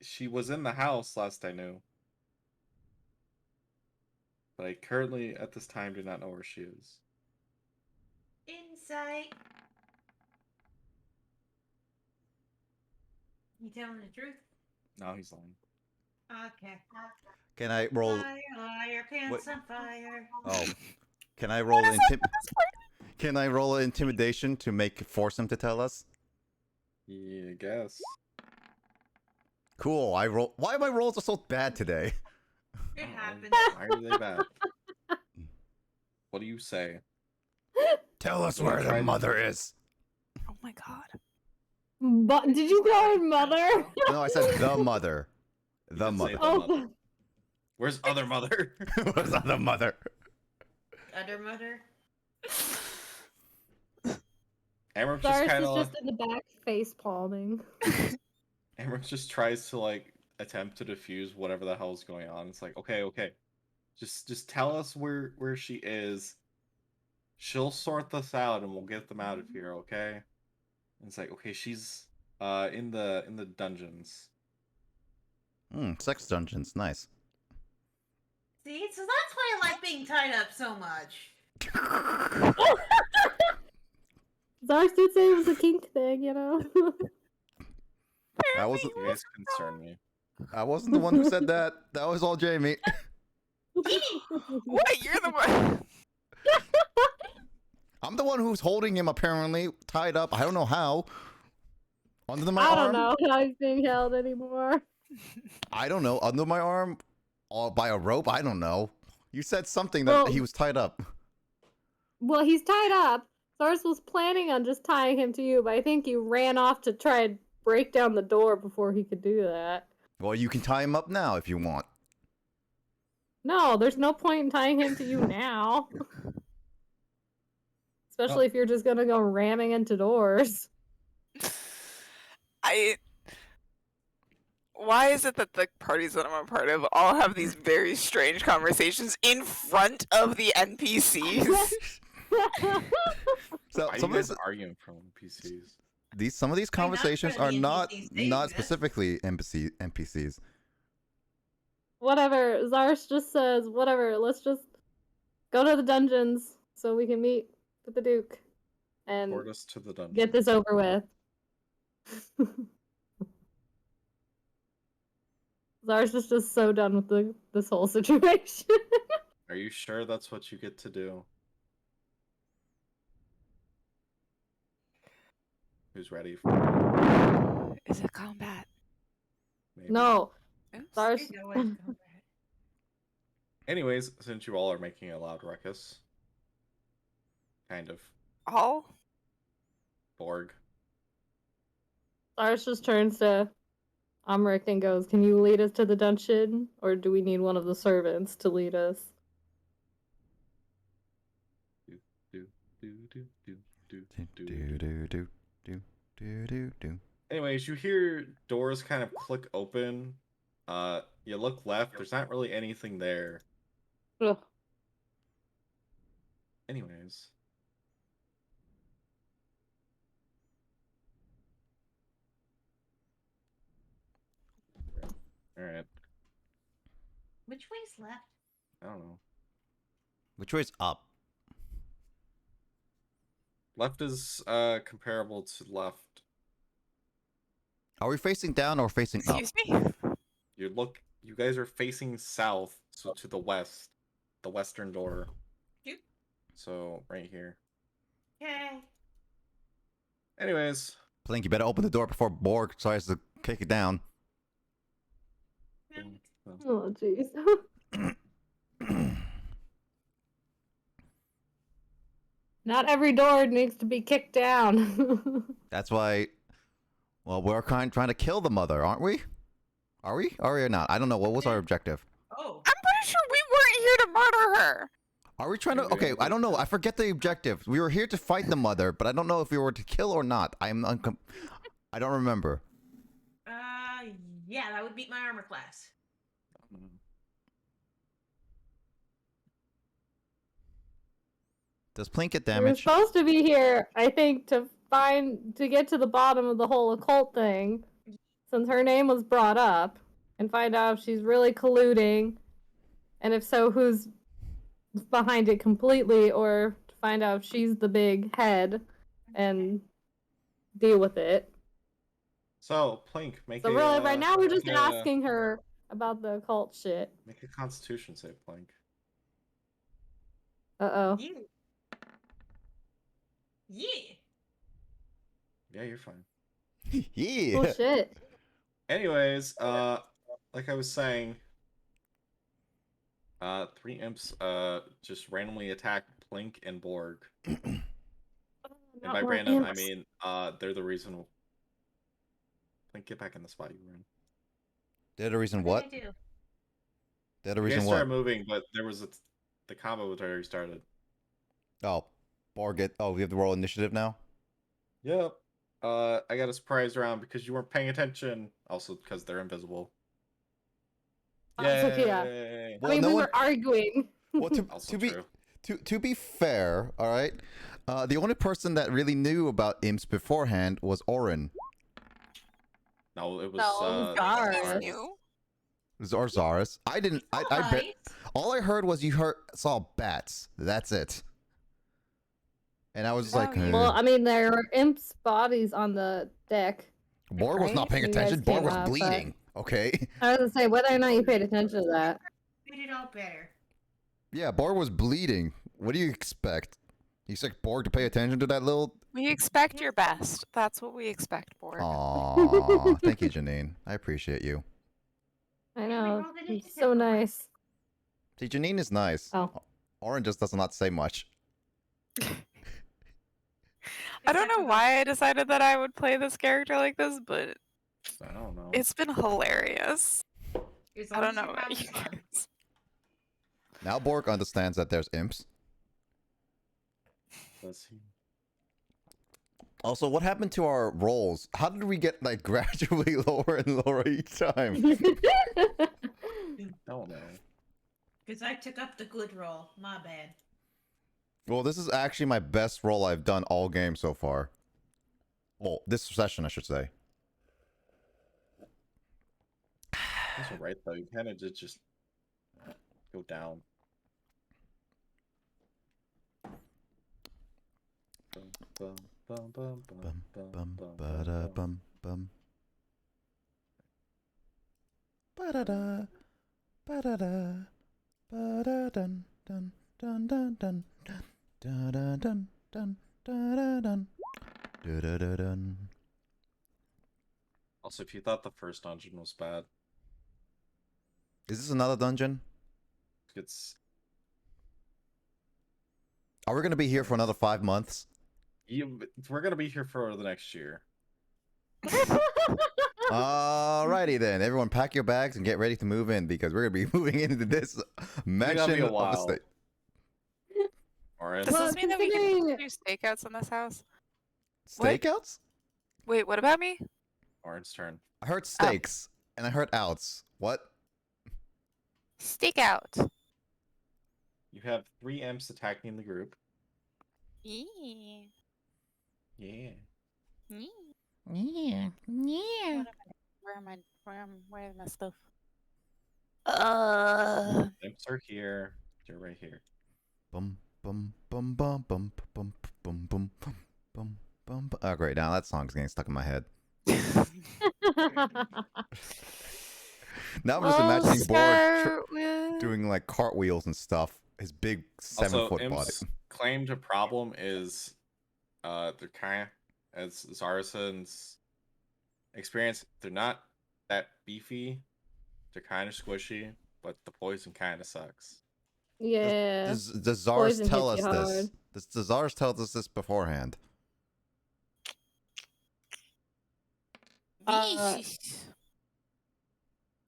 She was in the house last I knew. But I currently at this time do not know where she is. Insight. You telling the truth? No, he's lying. Okay. Can I roll? Liar, liar, pants on fire. Oh, can I roll Can I roll intimidation to force him to tell us? Yeah, I guess. Cool. Why are my rolls so bad today? It happens. Why are they bad? What do you say? Tell us Well, where try the to- mother is. Oh my god. But did you call her mother? No, I said the mother. You The did say mother. the Oh, mother. Where's other mother? Where's the mother? Utter mutter. Amrik just Cyrus kind is of just in the back face palming. Amrik just tries to like attempt to defuse whatever the hell's going on. It's like, okay. Just tell us where she is. She'll sort this out and we'll get them out of here, okay? And it's like, okay, she's in the dungeons. Sex dungeons. Nice. See, so that's why I like being tied up so much. Zarth did say it was a kink thing, you know? I wasn't. You guys concern me. I wasn't the one who said that. That was all Jamie. What? You're the one. I'm the one who's holding him apparently tied up. I don't know how. Under my I arm. don't know how he's being held anymore. I don't know. Under my arm, or by a rope. I don't know. You said something that Well- he was tied up. Well, he's tied up. Zarth was planning on just tying him to you, but I think you ran off to try and break down the door before he could do that. Well, you can tie him up now if you want. No, there's no point in tying him to you now. Especially if you're just gonna go ramming into doors. Why is it that the parties that I'm a part of all have these very strange conversations in front of the NPCs? So Why are you some of guys this, arguing from PCs? some of these Why not conversations for are the not NPCs? They exist. specifically NPCs. Whatever. Zarsh just says, whatever, let's just go to the dungeons so we can meet with the Duke and Report us to the dungeon. get this over with. Zara's just so done with this whole situation. Are you sure that's what you get to do? Who's ready for Is it combat? maybe? No, Oops. Zara's. It's always combat. Anyways, since you all are making a loud ruckus, kind of, All? Borg. Zara's just turns to Amrik and goes, "Can you lead us to the dungeon, or do we need one of the servants to lead us?" Do, do, do, do, do, Do do, do do do do do do. Anyways, you hear doors kind of click open. You look left. There's not really anything there. Ugh. Anyways. Alright. Which way's left? I don't know. Which way's up? Left is comparable to left. Are we facing down or facing up? Excuse me? You guys are facing south, so to the west. The western door. Yep. So right here. Okay. Anyways. Plink, you better open the door before Borg tries to kick it down. Oh, jeez. Not every door needs to be kicked down. That's why. Well, we're trying to kill the mother, aren't we? Are we? Are we or not? I don't know. What was our objective? Oh. I'm pretty sure we weren't here to murder her. Are we trying to? Okay, I don't know. I forget the objective. We were here to fight the mother, but I don't know if we were to kill or not. I don't remember. Yeah, that would beat my armor class. Does Plink get We're damage? supposed to be here, I think, to get to the bottom of the whole occult thing, since her name was brought up, and find out if she's really colluding, and if so, who's behind it completely, or to find out if she's the big head and deal with it. So, Plink, make So a... really, right now we're just make a- asking her about the occult shit. Make a constitution save, Plink. Uh-oh. You. Yeah. Yeah, you're fine. Yeah. Oh shit. Anyways, like I was saying, 3 imps just randomly attack Plink and Borg. And Not by more random, I imps. mean they're the reason. Plink, get back in the spot you were in. They're the reason What what? did I do? They're the You guys reason started what? moving, but there was the combo was already started. Oh, Borg get. Oh, we have to roll initiative now. Yep. I got a surprise round because you weren't paying attention. Also, because they're invisible. Also, yeah. Yay! Well, I mean, no we one. were arguing. Well, Also to be true. to be fair, all right. The only person that really knew about imps beforehand was Orin. No, it was No, Zara. That's new. Or Zaris. I didn't. I bet. Alright. All I heard was you saw bats. That's it. And I was just Oh, like, yeah. Well, I mean, there were imps' bodies on the deck. Borg was not right? paying You guys attention. Borg came was up, but- bleeding. Okay. I was gonna say, whether or not you paid attention to that. Made it all better. Yeah, Borg was bleeding. What do you expect? You expect Borg to pay attention to that little? We expect your best. That's what we expect, Borg. Aw, thank you, Janine. I appreciate you. I Maybe know. roll the It's initiative so for nice. See, Janine is nice. Oh. Orin just does not say much. I don't know why I decided that I would play this character like this, but I don't know. it's been hilarious. As I long don't as know you're about having you fun. guys. Now Borg understands that there's imps. Let's see. Also, what happened to our rolls? How did we get like gradually lower and lower each time? Don't know. Because I took up the good roll. My bad. Well, this is actually my best roll I've done all game so far. Well, this session, I should say. That's alright though. You kind of just go down. Bum, bum, bum, bum, bum, Bum, bum, bada, bum, bum, bum. Ba-da-da. Ba-da-da. Ba-da-dun. Dun. Dun. Dun. Dun. Da-da-dun. Dun. Da-da-dun. Da-da-da-dun. Also, if you thought the first dungeon was bad, Is this another dungeon? it's Are we gonna be here for another 5 months? we're gonna be here for the next year. Alrighty then, everyone, pack your bags and get ready to move in because we're gonna be moving into this gonna mansion be a of the while. state. Alright. Does Well, this mean that we can considering- do stakeouts in this house? What? Stakeouts? Wait, what about me? Orange's turn. I heard steaks and I heard outs. What? Stakeout. You have 3 imps attacking the group. Yeah. Yeah. Yeah. Yeah. Where's my stuff? Imps are here. They're right here. Bum bum bum bum bum bum bum bum bum bum bum. Oh great, now that song's getting stuck in my head. Now I'm just imagining Borg doing like cartwheels and stuff. His big 7-foot body. Imp's claimed problem is they're kind of, as Zarson's experience, they're not that beefy. They're kind of squishy, but the poison kind of sucks. Yeah. Does Zars Poison tell us hits you this? hard. Does Zars tell us this beforehand?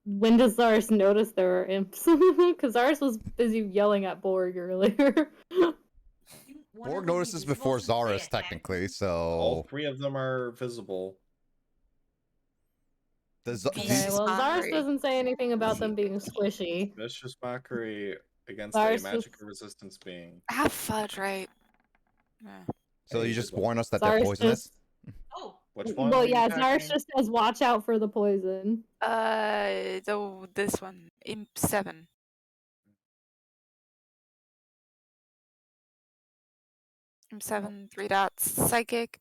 When does Zars notice there are imps? Because Zars was busy yelling at Borg earlier. One Borg of them notices is before supposed to say Zaris, it, technically, All so 3 of them are visible. does Okay, Okay, well, Zars Hungry. doesn't say anything about them being squishy. Vicious mockery against Zars a magic just- resistance being. Have fudge, right? Yeah. so Hey, you just good one. warn us that they're Zars poisonous? just Oh, Which one? well, are you yeah, attacking? Zars just says watch out for the poison. This one, Imp 7. Imp 7, 3 dots, psychic.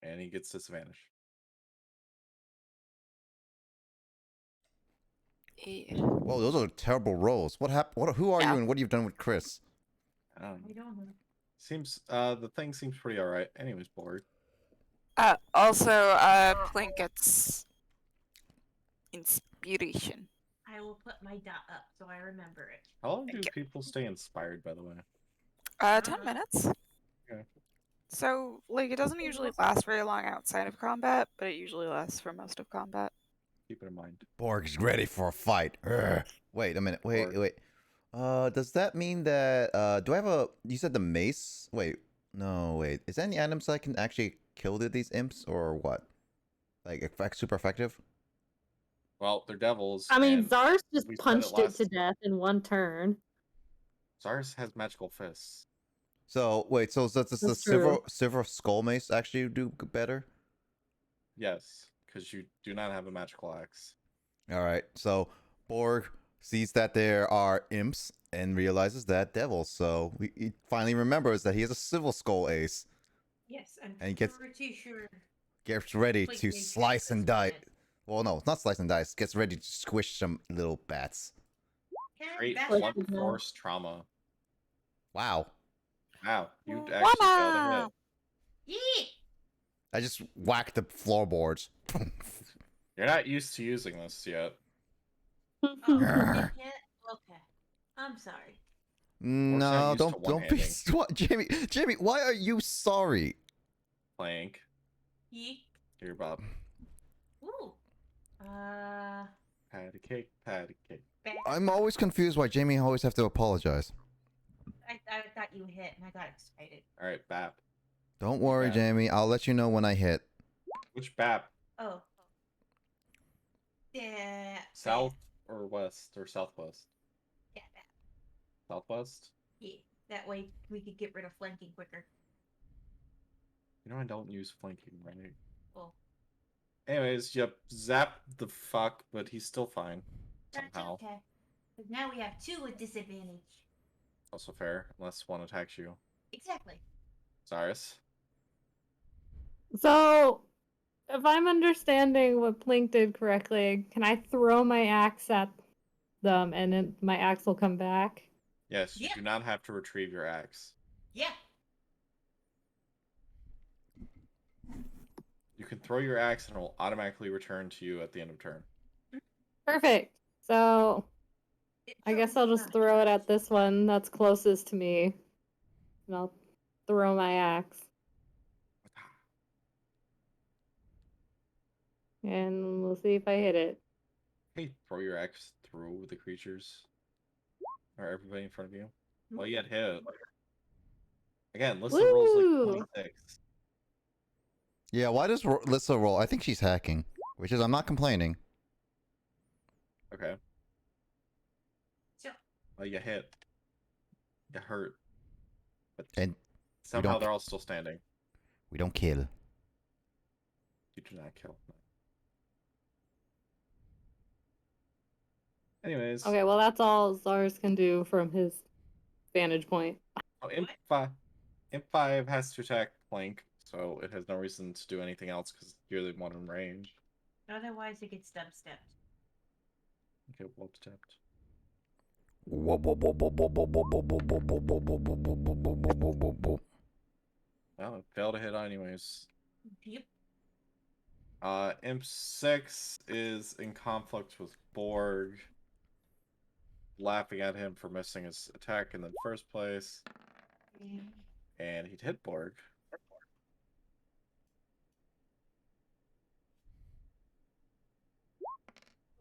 And he gets disadvantage. Yeah. Whoa, those are terrible rolls. What happened? Who are you Yeah. and what have you done with Chris? I don't know. Seems the thing seems pretty alright. Anyways, bored. Also, Plink gets inspiration. I will put my dot up so I remember it. How long do Thank you. people stay inspired, by the way? 10 minutes. Okay. So, like, it doesn't usually last very long outside of combat, but it usually lasts for most of combat. Keep it in mind. Borg's ready for a fight. Urgh. Wait a minute. Wait, Borg. wait. Does that mean that do I have a? You said the mace. Wait, no, wait. Is there any items that can actually kill these imps or what? Like super effective? Well, they're devils. I mean, and Zars just we said it punched it last- to death in one turn. Zars has magical fists. So wait, so does the That's silver skull mace actually do better? Yes, because you do not have a magical axe. All right. So Borg sees that there are imps and realizes that devils. So he finally remembers that he has a silver skull ace. Yes, I'm And he gets- pretty sure. Gets ready Like to they slice and dice dice. it. Well, no, it's not slice and dice. Gets ready to squish some little bats. Can I Great bash Like, blunt it? no. force trauma. Wow. Wow, you actually failed a hit. Yeet! I just whacked the floorboards. You're not used to using this yet. Oh, you can't? Okay. I'm sorry. No, used to don't be. one-handing. What, Jamie, why are you sorry? Plank. Yeet. Here, Bob. Ooh. Patty cake, patty cake. Bash. I'm always confused why Jamie always have to apologize. I thought you hit and I got excited. Alright, Bap. Don't worry, Okay. Jamie. I'll let you know when I hit. Which Bap? Oh. Yeah. South or west or southwest? Yeah, that. Southwest? Yeah. That way we could get rid of flanking quicker. You know I don't use flanking, right? Well, Anyways, yep, zap the fuck, but he's still fine. that's Somehow. okay. 'Cause now we have 2 with disadvantage. Also fair, unless one attacks you. Exactly. Cyrus. So, If I'm understanding what Plink did correctly, can I throw my axe at them and then my axe will come back? Yes, you Yeah. do not have to retrieve your axe. Yeah. You can throw your axe and it will automatically return to you at the end of turn. Perfect. So It I guess shows I'll it's just not throw it at charged. this one that's closest to me. And I'll throw my axe. And we'll see if I hit it. Hey, throw your axe through the creatures. Or everybody in front of you. Well, you get hit. Again, Lissa rolls like Woo! 26. Yeah, why does Lissa roll? I think she's hacking, which is I'm not complaining. Okay. So, Well, you hit. You hurt. But And somehow don't- they're all still standing. we don't kill. You do not kill. Anyways. Okay, well that's all Zars can do from his vantage point. Oh, Imp 5 has to attack Plank, so it has no reason to do anything else because you're the one in range. otherwise it gets stepped. Okay, well stepped. Well, it failed to hit anyways. Yep. Imp 6 is in conflict with Borg, laughing at him for missing his attack in the first place, and he'd hit Borg.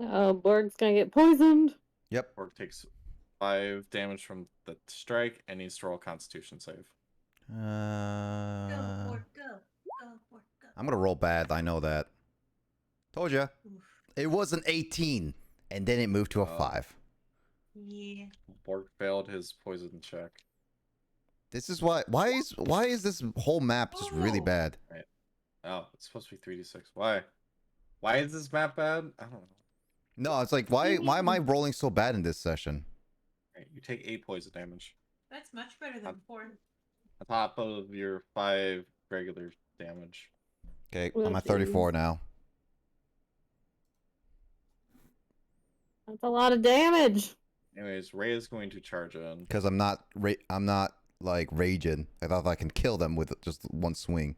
Oh, Borg's gonna get poisoned. Yep. Borg takes 5 damage from the strike and needs to roll a Constitution save. Go, Borg, go. Go, Borg, go. I'm gonna roll bad. I know that. Told ya. Oof. It was an 18, and then it moved to a Oh. 5. Yeah. Borg failed his poison check. This is why. Why is this whole map just really Oh. bad? Oh, it's supposed to be 3d6. Why? Why is this map bad? I don't know. No, it's like why am I rolling so bad in this session? Right, you take 8 poison damage That's much better than before. on top of your 5 regular damage. Okay, Oh, I'm at 34 geez. now. That's a lot of damage. Anyways, Ray is going to charge in. Because I'm not like raging. I thought I can kill them with just one swing.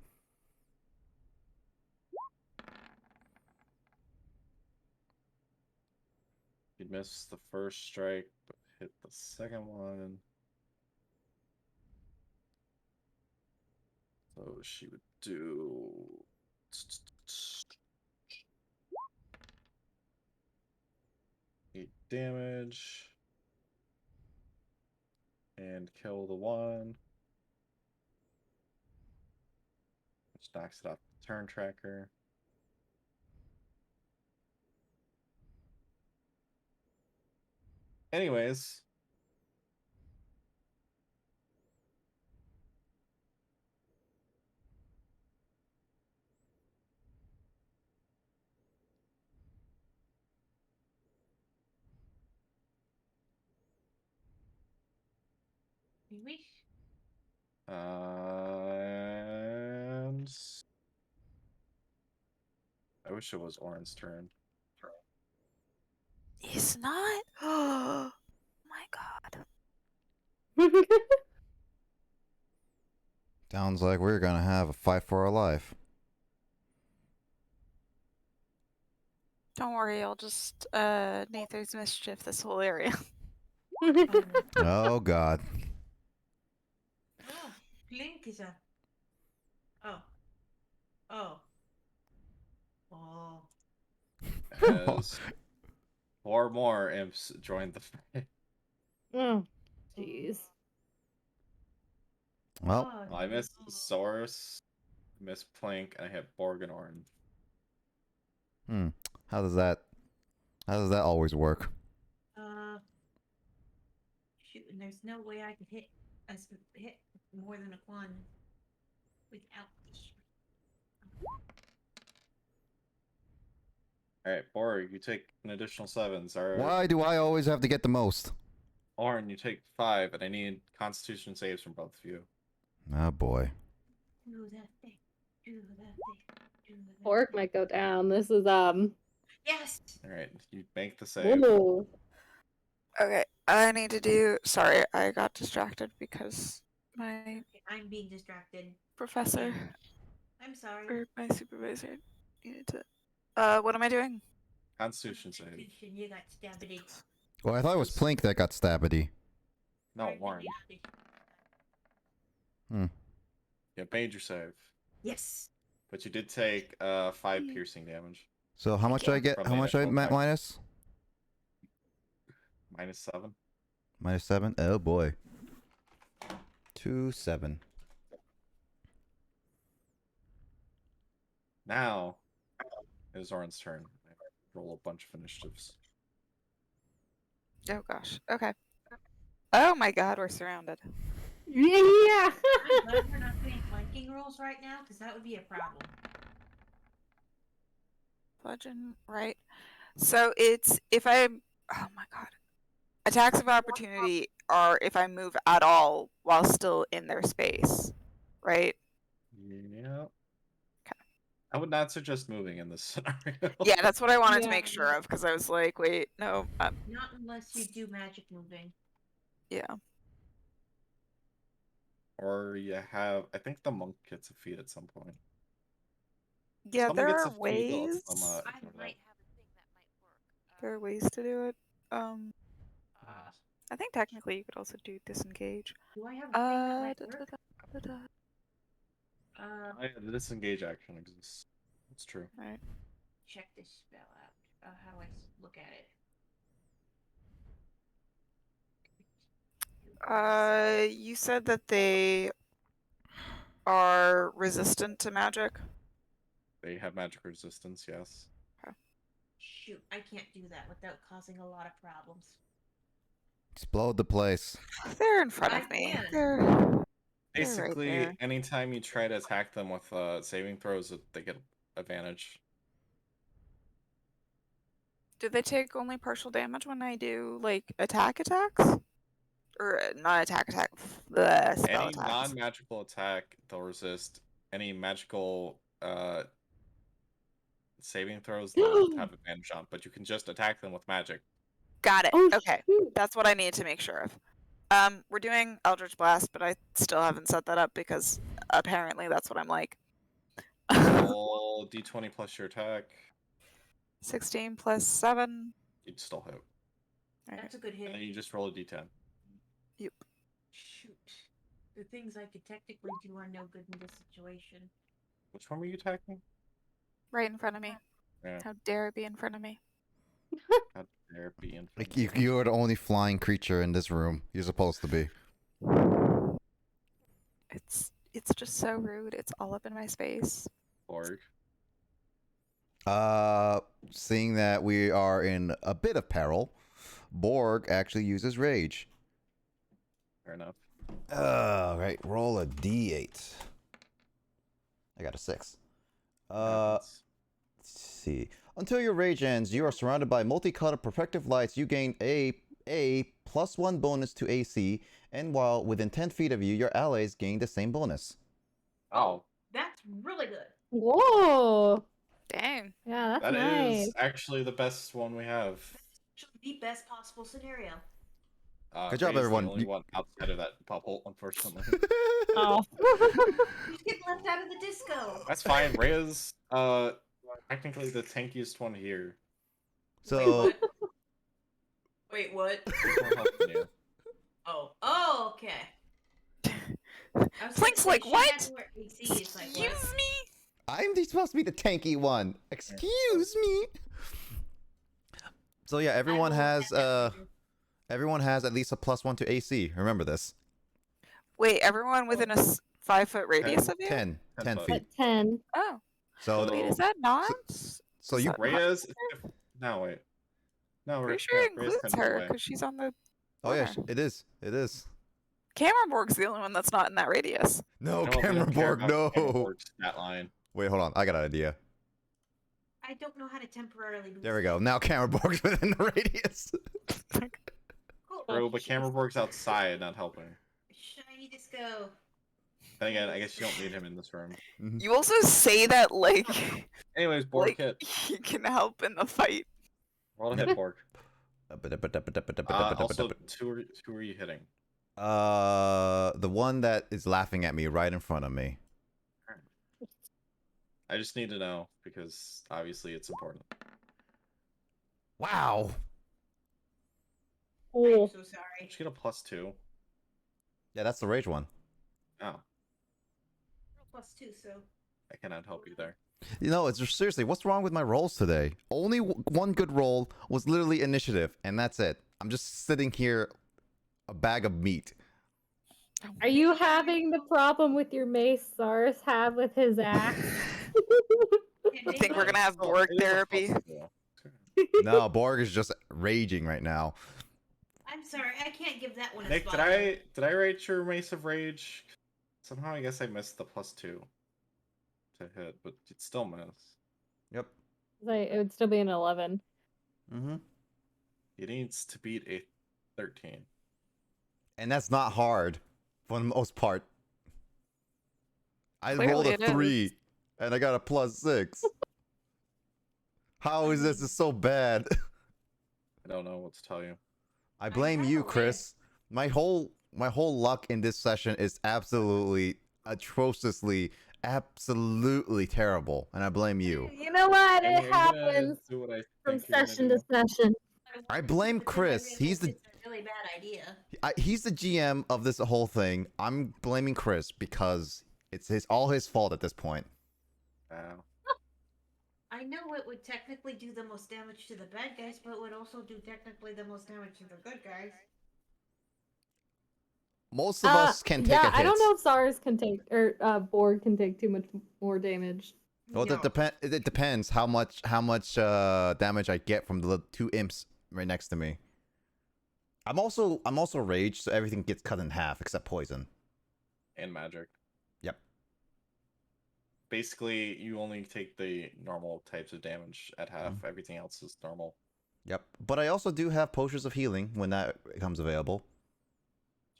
He missed the first strike, but hit the second one. So she would do 8 damage. And kill the one. Which knocks it off the turn tracker. Anyways. Maybe. And I wish it was Oren's turn. It's not. Oh my god. Sounds like we're gonna have a fight for our life. Don't worry, I'll just Nathan's mischief this whole area. Oh, no. Oh God. Oh, Blink is a. Oh. Oh. Oh. As 4 more imps joined the fray. Oh, jeez. Well, Oh, I missed no. Saurus, missed Plank, and I hit Borg and Oren. how does that always work? Shoot, and there's no way I could hit more than a one without this. Alright, Borg, you take an additional 7. Zara, Why do I always have to get the most? Oren, you take 5, and I need Constitution saves from both of you. Oh boy. Ooh, that thing. Do that thing. Do that Pork thing. might go down. This is Yes. All right, you make the save. whoa. Okay, I need to do. Sorry, I got distracted because my Okay, I'm being distracted. professor I'm sorry. or my supervisor needed to. What am I doing? Constitution save. Constitution, you got stabbity. Well, I thought it was Plink that got stabbity. No, Alright, Warren. yeah. You made your save, Yes. but you did take 5 piercing damage. So how much do I get? From How the much I actual attack. minus? -7. -7. Oh boy. 2-7. Now it is Oren's turn. Roll a bunch of initiatives. Oh gosh. Okay. Oh my God, we're surrounded. Yeah. I'm glad we're not doing flanking rolls right now, because that would be a problem. Bludgeon, right? So it's if I. Oh my God. Attacks of opportunity are if I move at all while still in their space, right? Yeah. Okay. I would not suggest moving in this scenario. Yeah, that's what I wanted to Yeah. make sure of because I was like, wait, no, Not unless you do magic moving. yeah. Or you have. I think the monk gets a feat at some point. Yeah, Someone there gets are a feat, ways. let them, I ignore that. might have a thing that might work. There are ways to do it. I think technically you could also do disengage. Do I have a thing that might work? The disengage action exists. It's true. Right. Check this spell out. How do I look at it? You said that they are resistant to magic. They have magic resistance, yes. Shoot, I can't do that without causing a lot of problems. Explode the place. They're in front of I me. can. They're right Basically, there. anytime you try to attack them with saving throws, they get advantage. Do they take only partial damage when I do like attacks? Or not attack, the spell Any attacks. non-magical attack, they'll resist. Any magical saving throws, they'll have advantage on. But you can just attack them with magic. Got it. Oh, Okay, shoot. that's what I needed to make sure of. We're doing Eldritch Blast, but I still haven't set that up because apparently that's what I'm like. Roll d20 plus your attack. 16 plus 7. You'd still hit. Alright. That's a good hit. And then you just roll a d10. Shoot. The things I could technically do are no good in this situation. Which one were you attacking? Right in front of me. Yeah. How dare it be in front of me? How dare it be in front Like of you. you're the only flying creature in this room. You're supposed to be. It's just so rude. It's all up in my space. Borg. Seeing that we are in a bit of peril, Borg actually uses rage. Fair enough. Right, roll a d8. I got a 6. Let's see. Until your rage ends, you are surrounded by multicolored protective lights. You gain a +1 bonus to AC, and while within 10 feet of you, your allies gain the same bonus. Oh, That's really good. Whoa. Dang. Yeah, that's that nice. is actually the best one we have. Actually, the best possible scenario. Good job, Ray's everyone. The only You- one outside of that bubble, unfortunately. Oh. He's getting left out of the disco. That's fine. Rhea's technically the tankiest one here. So, Wait, what? She's more helping you. Oh, okay. Flink's like, what? Excuse Excuse me? I'm supposed to be the tanky one. Excuse me. So yeah, everyone has at least a +1 to AC. Remember this. Wait, everyone within a 5-foot radius of you? 10 10 foot. feet. At 10. Oh, So wait, is that not? so you Is that- Rhea's. No, wait. No, Pretty Rhea- sure it Rhea's includes 10 feet her away. because she's on the. Oh yeah, corner. it is. It is. Cameronborg's the only one that's not in that radius. No, No, we don't Cameron care Borg, about no. Cameronborg's stat line. Wait, hold on. I got an idea. I don't know how to temporarily boost. There we go. Now Cameron Borg's within the radius. Cool. Bro, but Cameronborg's outside, not helping. Shiny disco. Then again, I guess you don't need him in this room. You also say that like Anyways, Borg like hit. he can help in the fight. Roll a hit, Borg. Also, who are you hitting? The one that is laughing at me right in front of me. I just need to know because obviously it's important. Wow. I'm Cool. so sorry. Did you get a +2? Yeah, that's the rage one. Oh, +2, so. I cannot help you there. You know, it's just, seriously, what's wrong with my rolls today? Only one good roll was literally initiative, and that's it. I'm just sitting here, a bag of meat. Are you having the problem with your mace Cyrus had with his axe? I think we're gonna have Borg It is a therapy. +2. No, Borg is just raging right now. I'm sorry, I can't give that one a Nick, spot. did I rate your Mace of Rage? Somehow I guess I missed the +2 to hit, but it still missed. Yep. Like, it would still be an 11. Mm-hmm. He needs to beat a 13. And that's not hard, for the most part. I Clearly rolled a it is. 3, and I got a +6. How is this so bad? I don't know what to tell you. I blame have you, a Chris. My whole luck in this session is absolutely atrociously, absolutely terrible, and I blame you. You know what? Amy, It are you gonna happens do what I from think you're gonna session to do? session. I blame Because I Chris. realized He's the it's a really bad idea. he's the GM of this whole thing. I'm blaming Chris because it's all his fault at this point. Wow. I know it would technically do the most damage to the bad guys, but it would also do technically the most damage to the good guys. Most of us can take a hit. I don't know if Cyrus can take or Borg can take too much more damage. Well, No. it depends how much damage I get from the 2 imps right next to me. I'm also raged, so everything gets cut in half except poison. And magic. Yep. Basically, you only take the normal types of damage at half. Everything else is normal. Yep. But I also do have potions of healing when that becomes available.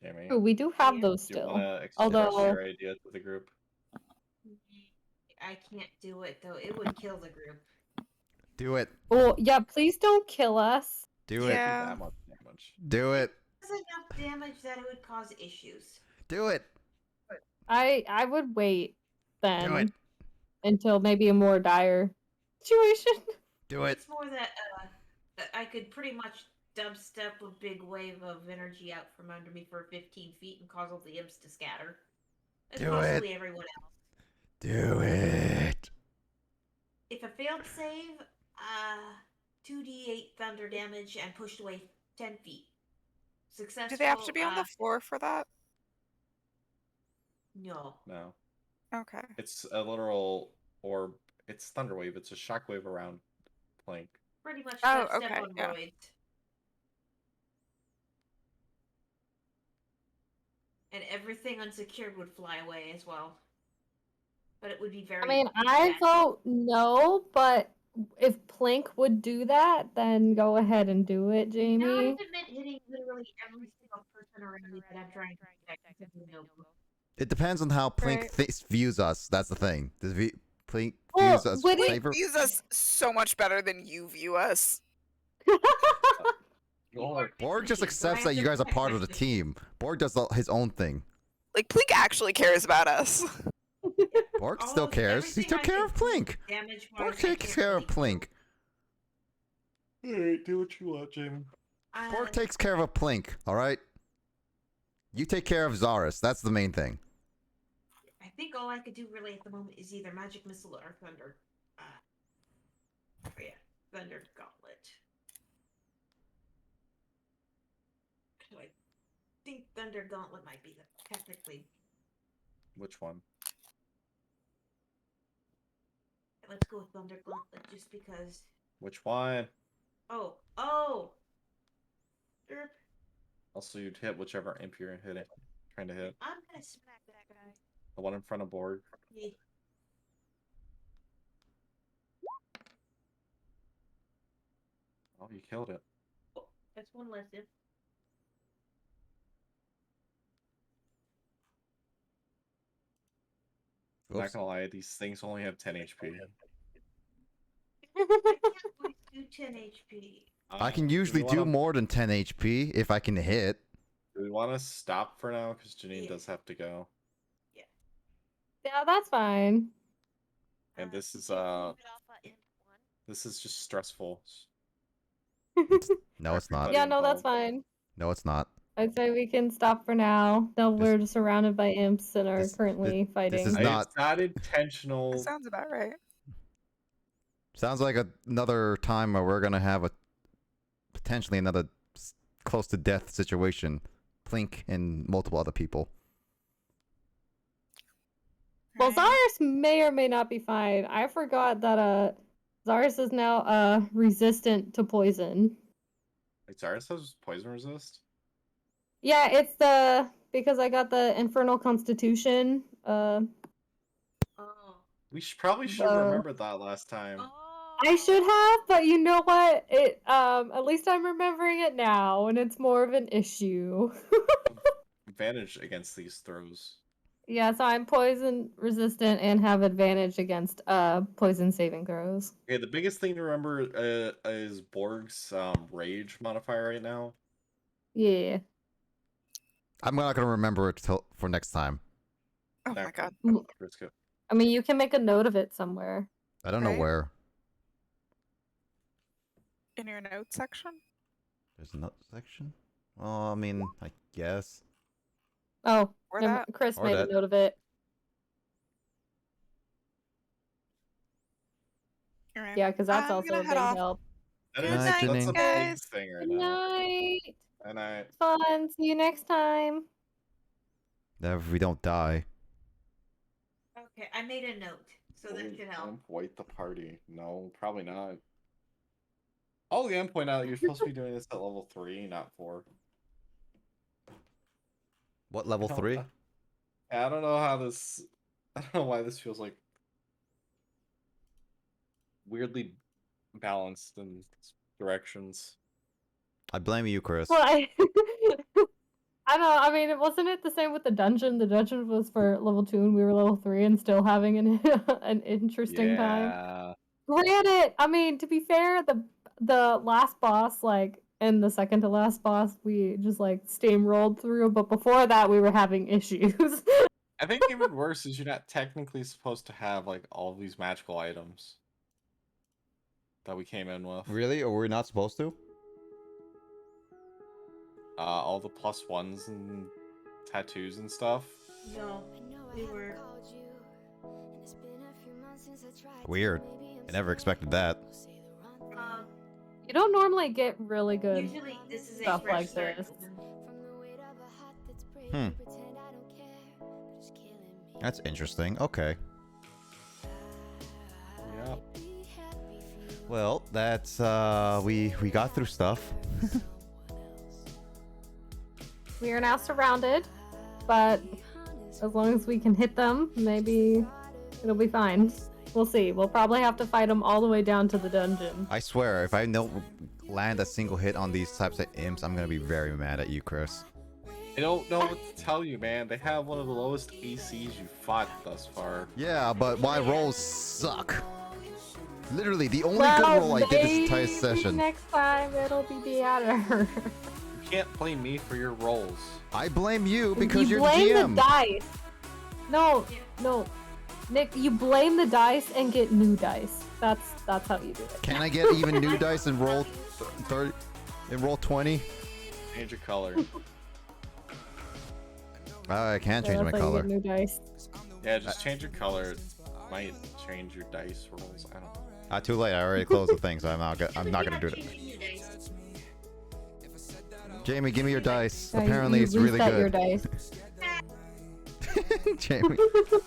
Jamie, Oh, we do have Yeah. those do you still. want to express Although- your idea to the group? I can't do it though. It would kill the group. Do it. Well, yeah, please don't kill us. Do Yeah. That much damage. it. Do it. It's enough damage that it would cause issues. Do it. I would wait then Do it. until maybe a more dire situation. Do it. It's more that I could pretty much dubstep a big wave of energy out from under me for 15 feet and cause all the imps to scatter. As Do possibly everyone else. Do it. If a failed save, 2d8 thunder damage and pushed away 10 feet. Successful. Do they have to be on the floor for that? No. No. Okay. It's a literal orb. It's Thunderwave. It's a shockwave around Plank. Pretty much Oh, dubstep okay, on yeah. roids. And everything unsecured would fly away as well. But it would be very I mean, I bad. vote no, but if Plink would do that, then go ahead and do it, Not Jamie. if it meant hitting literally every single person around me that I'm trying to protect. Because no. It depends on how Plink Right. views us. That's the thing. Does Plink Well, views us would it- favor? Views us so much better than you view us. Borg just accepts that you guys are part of the team. Borg does his own thing. Like Plink actually cares about us. Borg still cares. He took care of Plink. Borg takes care of Plink. Alright, do what you want, Jamie. Borg takes care of a Plink, alright? You take care of Zarus. That's the main thing. I think all I could do really at the moment is either magic missile or thunder. Thunder gauntlet. So I think thunder gauntlet might be the technically. Which one? Let's go with thunder gauntlet just because. Which one? Oh. Derp. Also, you'd hit whichever imp you're trying to hit. I'm gonna smack that guy. The one in front of Borg. Yeah. Oh, you killed it. That's one less imp. I'm not Oops. gonna lie, these things only have 10 HP. I can't always do 10 HP. I can usually do more than 10 HP if I can hit. Do we want to stop for now? Because Janine Yeah. does have to go. Yeah, that's fine. And this is Did you move it off at imp 1? this is just stressful. No, it's not. Everybody Yeah, no, that's involved. fine. No, it's not. I'd say we can stop for now. No, we're just surrounded by imps and are this- currently fighting. is not- It's not intentional. That sounds about right. Sounds like another time where we're gonna have a potentially another close to death situation. Plink and multiple other people. Well, Right. Zarus may or may not be fine. I forgot that Zarus is now resistant to poison. Wait, Zarus has poison resist? Yeah, it's because I got the Infernal Constitution. Oh. We probably should have remembered that last time. I should have, but you know what? It at least I'm remembering it now, and it's more of an issue. Advantage against these throws. Yeah, so I'm poison resistant and have advantage against poison saving throws. Okay, the biggest thing to remember is Borg's rage modifier right now. Yeah. I'm not gonna remember it for next time. Oh There. my god. Risk it. I mean, you can make a note of it somewhere. I don't know Right. where. In your notes section? There's a note section. Oh, I mean, I guess. Oh, Or never- that? Chris Or made that. a note of it. You're right. Yeah, because that's I'm also gonna a big head off. help. That Good is, night, that's a Janine. big guys. thing right Good now. night. And I Fun. See you next time. If we don't die. Okay, I made a note, so that should help. Wipe the party. No, probably not. Oh, yeah, point out you're supposed to be doing this at level 3, not 4. What level 3? I don't know how this. I don't know why this feels like weirdly balanced in directions. I blame you, Chris. Well, I don't know. I mean, wasn't it the same with the dungeon? The dungeon was for level 2 and we were level 3 and still having an an interesting time. Yeah. Granted, I mean, to be fair, the last boss, like, and the second to last boss, we just like steamrolled through, but before that we were having issues. I think even worse is you're not technically supposed to have like all of these magical items that we came in with. Really? Or we're not supposed to? All the +1s and tattoos and stuff. No, we were. Weird. I never expected that. You don't normally get really good. Usually, this is a stuff fresh like start. this. That's interesting. Okay. Yeah. Well, that's we got through stuff. We are now surrounded, but as long as we can hit them, maybe it'll be fine. We'll see. We'll probably have to fight them all the way down to the dungeon. I swear, if I don't land a single hit on these types of imps, I'm gonna be very mad at you, Chris. I don't know what to tell you, man. They have one of the lowest ACs you fought thus far. Yeah, but my rolls suck. Literally, the only good roll I did this entire maybe session. Next time it'll be better. You can't blame me for your rolls. I blame you because you you're the blame GM. the dice. No, no, Nick, you blame the dice and get new dice. That's how you do it. Can I get even new dice and roll 30 and roll 20? Change your color. I can change my that's how you color. get new dice. Yeah, just change your color. It might change your dice rolls. I don't know. Too late. I already closed the thing, so I'm not gonna do it. Changing your dice. Jamie, give me your dice. Yeah, Apparently, you it's really reset your good. dice. Jamie, Good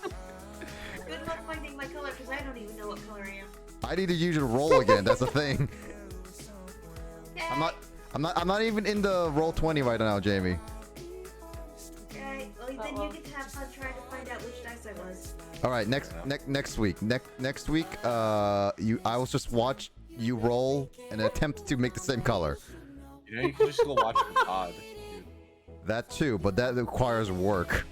luck finding my color, because I don't even know what color I am. I need to use your roll again. That's the thing. Okay. I'm not even in the roll 20 right now, Jamie. Okay. Well, then you can have fun trying to find out which dice I was. All right, next week. Next week, I will just watch you roll and attempt to make the same color. You know, you can just go watch your pod. That too, but that requires work.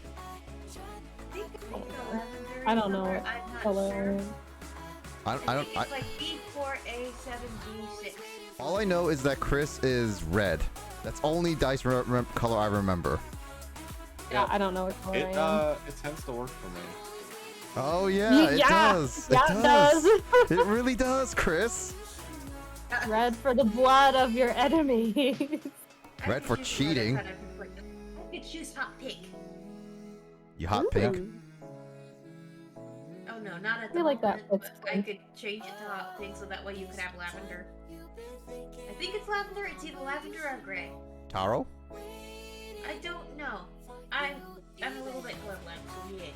I think lavender I don't know color, what I'm not color. sure. I I don't. think it's like B4A7B6. All I know is that Chris is red. That's only dice color I remember. Yeah, I don't know what color I am. It tends to work for me. Oh yeah, it does. Yeah, it does. It really does, Chris. Red for the blood of your enemies. I Red could for choose cheating. another color. I could choose hot pink. You hot pink. Ooh. Oh no, not at the feel like that moment, fits but I pink. could change it to hot pink so that way you could have lavender. I think it's lavender. It's either lavender or gray. Taro? I don't know. I'm a little bit colorblind, so yeah.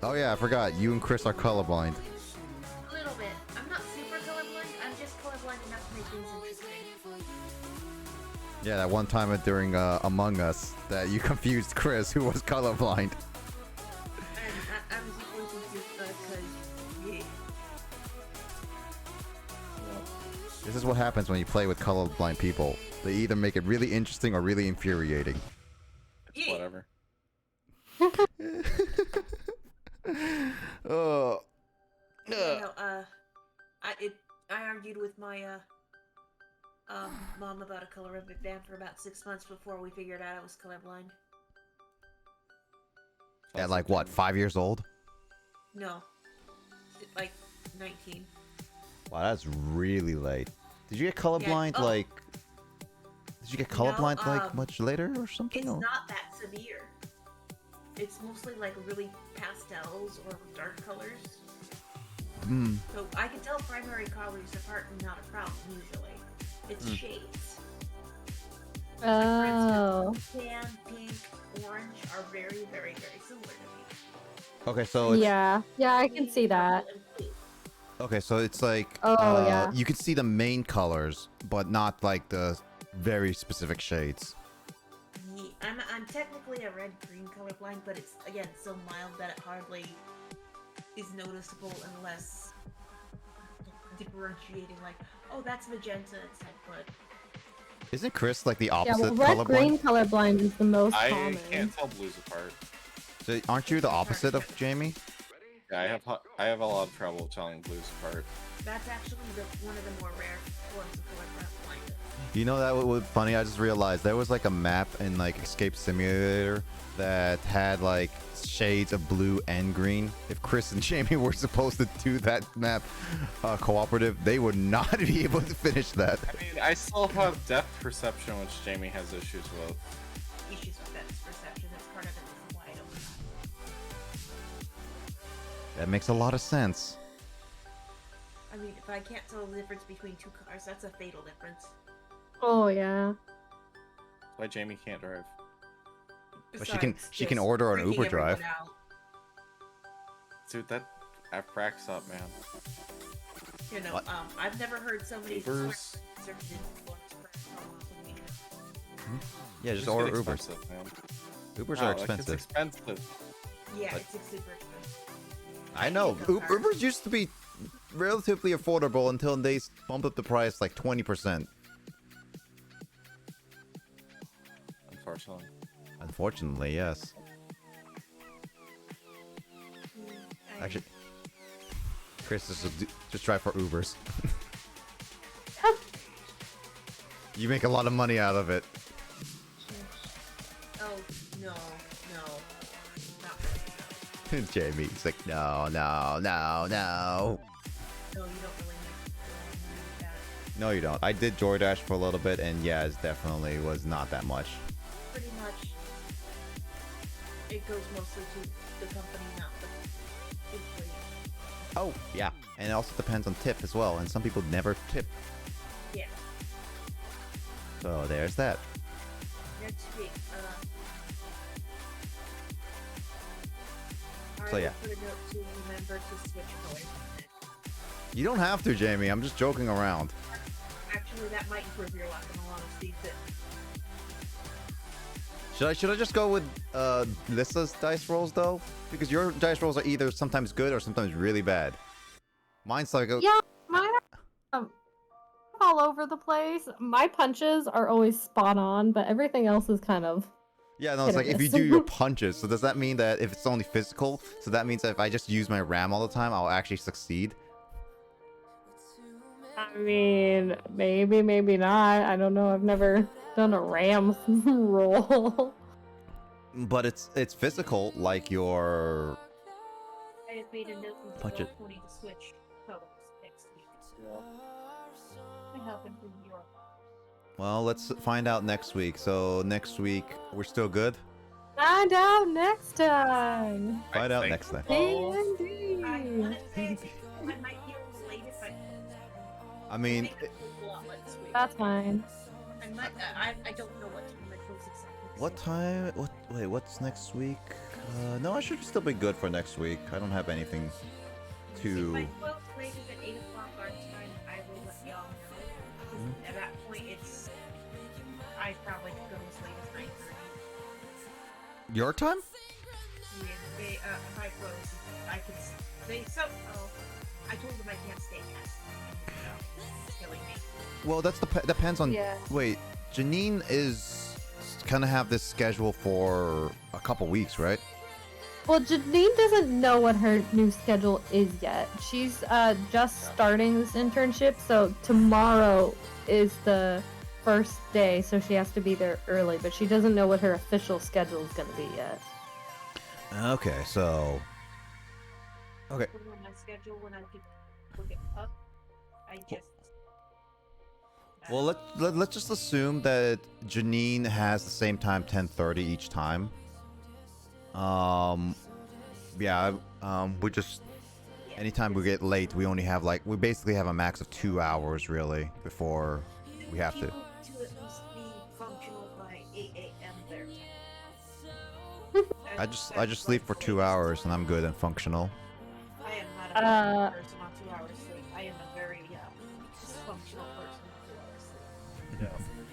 Oh yeah, I forgot. You and Chris are colorblind. A little bit. I'm not super colorblind. I'm just colorblind enough to make things interesting. Yeah, that one time during Among Us that you confused Chris, who was colorblind. I was equally confused because yeah. This is what happens when you play with colorblind people. They either make it really interesting or really infuriating. It's Yeah. whatever. Oh. No, I argued with my mom about a color ribbon band for about 6 months before we figured out I was colorblind. At like what, 5 years old? No, like 19. Wow, that's really late. Did you get colorblind oh. like? Did you get colorblind like much later or something? It's or- not that severe. It's mostly like really pastels or dark colors. Hmm. So I can tell primary colors apart and not a problem usually. It's shades. Oh. Tan, pink, orange are very, very, very similar to me. Okay, so it's, Yeah, I can see that. Purple and blue. okay, so it's like Oh, yeah. you can see the main colors, but not like the very specific shades. Yeah, I'm technically a red-green colorblind, but it's again so mild that it hardly is noticeable unless differentiating. Like, oh, that's magenta instead, but Isn't Chris like the Yeah, opposite well, colorblind? red-green colorblind is the most I common. can't tell blues apart. So aren't you the opposite of Jamie? Yeah, I have a lot of trouble telling blues apart. that's actually one of the more rare forms of colorblind. You know that was funny? I just realized there was like a map in like Escape Simulator that had like shades of blue and green. If Chris and Jamie were supposed to do that map cooperative, they would not be able to finish that. I mean, I still have depth perception, which Jamie has issues with. Issues with that perception. That's part of the reason why I don't. That makes a lot of sense. I mean, if I can't tell the difference between two cars, that's a fatal difference. Oh, yeah. That's why Jamie can't drive. But she can Besides she can just order an freaking Uber drive. everyone out. Dude, that cracks up, man. You know, What? I've never heard somebody Ubers. Yeah, just Ubers order get Ubers. expensive, man. Ubers Wow, are like, expensive. It's expensive. Yeah, Like- it's super expensive. I know. Ubers used to be relatively affordable until they bumped up the price like 20%. Unfortunately. Unfortunately, yes. Actually, Chris, just try for Ubers. You make a lot of money out of it. Oh, no. Not really. Jamie's like, no. No, you don't really need that. No, you don't. I did DoorDash for a little bit, and yeah, it definitely was not that much. Pretty much, it goes mostly to the company, not the employee. Oh, yeah. And it also depends on tip as well, and some people never tip. Yeah. So there's that. Next week, So, yeah. I will put a note to remember to switch colors. You don't have to, Jamie. I'm just joking around. Actually, that might improve your luck in all honesty. Should I just go with Lissa's dice rolls though? Because your dice rolls are either sometimes good or sometimes really bad. Mine's like a, Yeah, mine are all over the place. My punches are always spot on, but everything else is kind of Yeah, no, it's Hit or like if you miss. do your punches, so does that mean that if it's only physical, so that means that if I just use my ram all the time, I'll actually succeed? I mean, maybe, maybe not. I don't know. I've never done a ram roll. But it's physical, like your... I have made a note of Punch it. wanting to switch colors next week. I happen from New York. Well, let's find out next week. So next week, we're still good? Find out next time. Find out think next time. so. D&D. I want to say I might be a little late if I mean, make it a lot next week. That's fine. I might. I don't know what time it goes exactly. what time? Wait, what's next week? No, I should still be good for next week. I don't have anything If to... my 12th grade is at 8 o'clock our time, I will let y'all know. 'Cause At that point, I probably could go as late as 9:30. Your time? Yeah, if I close, I can. I told them I can't stay past. It's killing me. Well, depends on... Yeah. Wait, Janine is kind of have this schedule for a couple weeks, right? Well, Janine doesn't know what her new schedule is yet. She's just starting this internship, so tomorrow is the first day, so she has to be there early, but she doesn't know what her official schedule is going to be yet. Okay, so... Okay. Put it on my schedule when I could look it up. I just. Well, let's just assume that Janine has the same time, 10:30 each time. Yeah, we just... Anytime we get late, we only have we basically have a max of 2 hours, really, before we have to... To at least be functional by 8 a.m. their time. I just sleep for 2 hours, and I'm good and functional. I am not a person on 2 hours sleep. I am a very functional person on 2 hours sleep.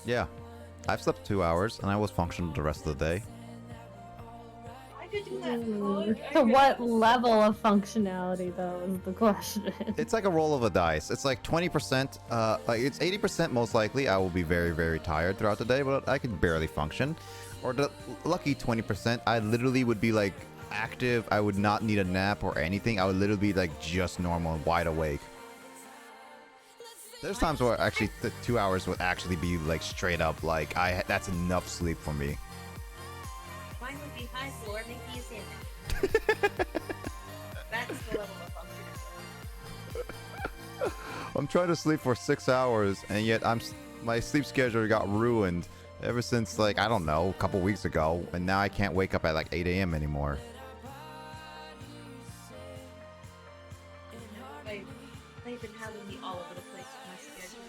Yeah, I've slept 2 hours, and I was functional the rest of the day. I could do that. To what level of functionality, though, is the question. It's like a roll of a dice. It's like 20%, it's 80% most likely I will be very, very tired throughout the day, but I can barely function. Or the lucky 20%, I literally would be active. I would not need a nap or anything. I would literally be just normal and wide awake. There's times where actually the 2 hours would actually be straight up that's enough sleep for me. Mine would be high floor, make me a sandwich. That's the level of function. I'm trying to sleep for 6 hours, and yet my sleep schedule got ruined ever since I don't know, a couple weeks ago, and now I can't wake up at 8 a.m. anymore. They've been having me all over the place with my schedule.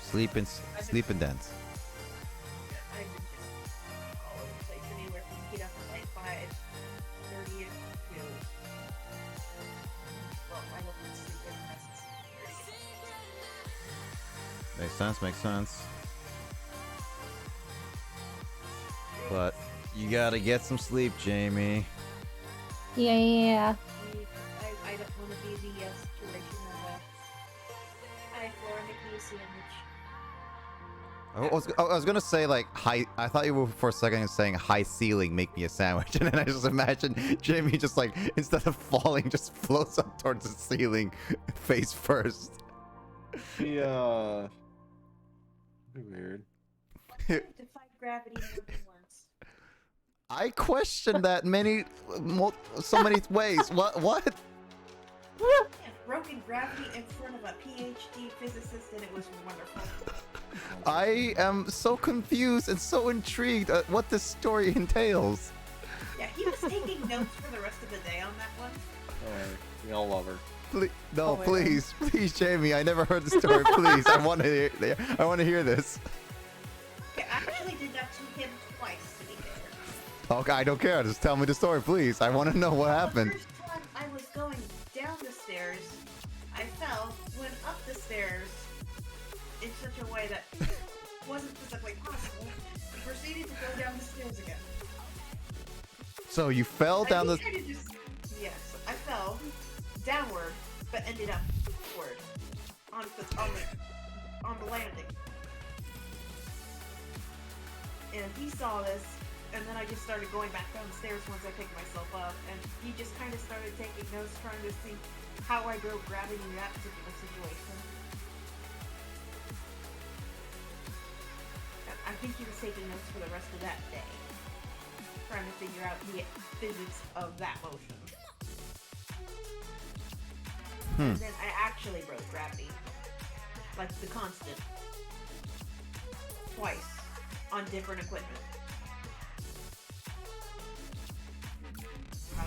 Sleep and dance. I've been just all over the place. Anywhere from get up at 5:30 to well, I look at sleep and rest. Makes sense. But you gotta get some sleep, Jamie. Yeah. I don't want to be the situation of high floor, make me a sandwich. I was gonna say high. I thought you were for a second saying high ceiling, make me a sandwich, and then I just imagined Jamie just instead of falling, just floats up towards the ceiling, face first. Yeah. Weird. Defied gravity more than once. I questioned that so many ways. What? Yeah, broken gravity in front of a PhD physicist, and it was wonderful. I am so confused and so intrigued at what this story entails. Yeah, he was taking notes for the rest of the day on that one. Alright, we all love her. No, please, Jamie. I never heard the story. Please, I want to hear this. Okay, I actually did that to him twice, to be fair. Okay, I don't care. Just tell me the story, please. I want to know what happened. The first time I was going down the stairs, I fell, went up the stairs in such a way that wasn't physically possible, and proceeded to go down the stairs again. So you fell down the... Yes, I fell downward, but ended up upward on the landing. And he saw this, and then I just started going back down the stairs once I picked myself up, and he just kind of started taking notes, trying to see how I broke gravity in that particular situation. And I think he was taking notes for the rest of that day, trying to figure out the physics of that motion. And then I actually broke gravity, like the constant, twice on different equipment.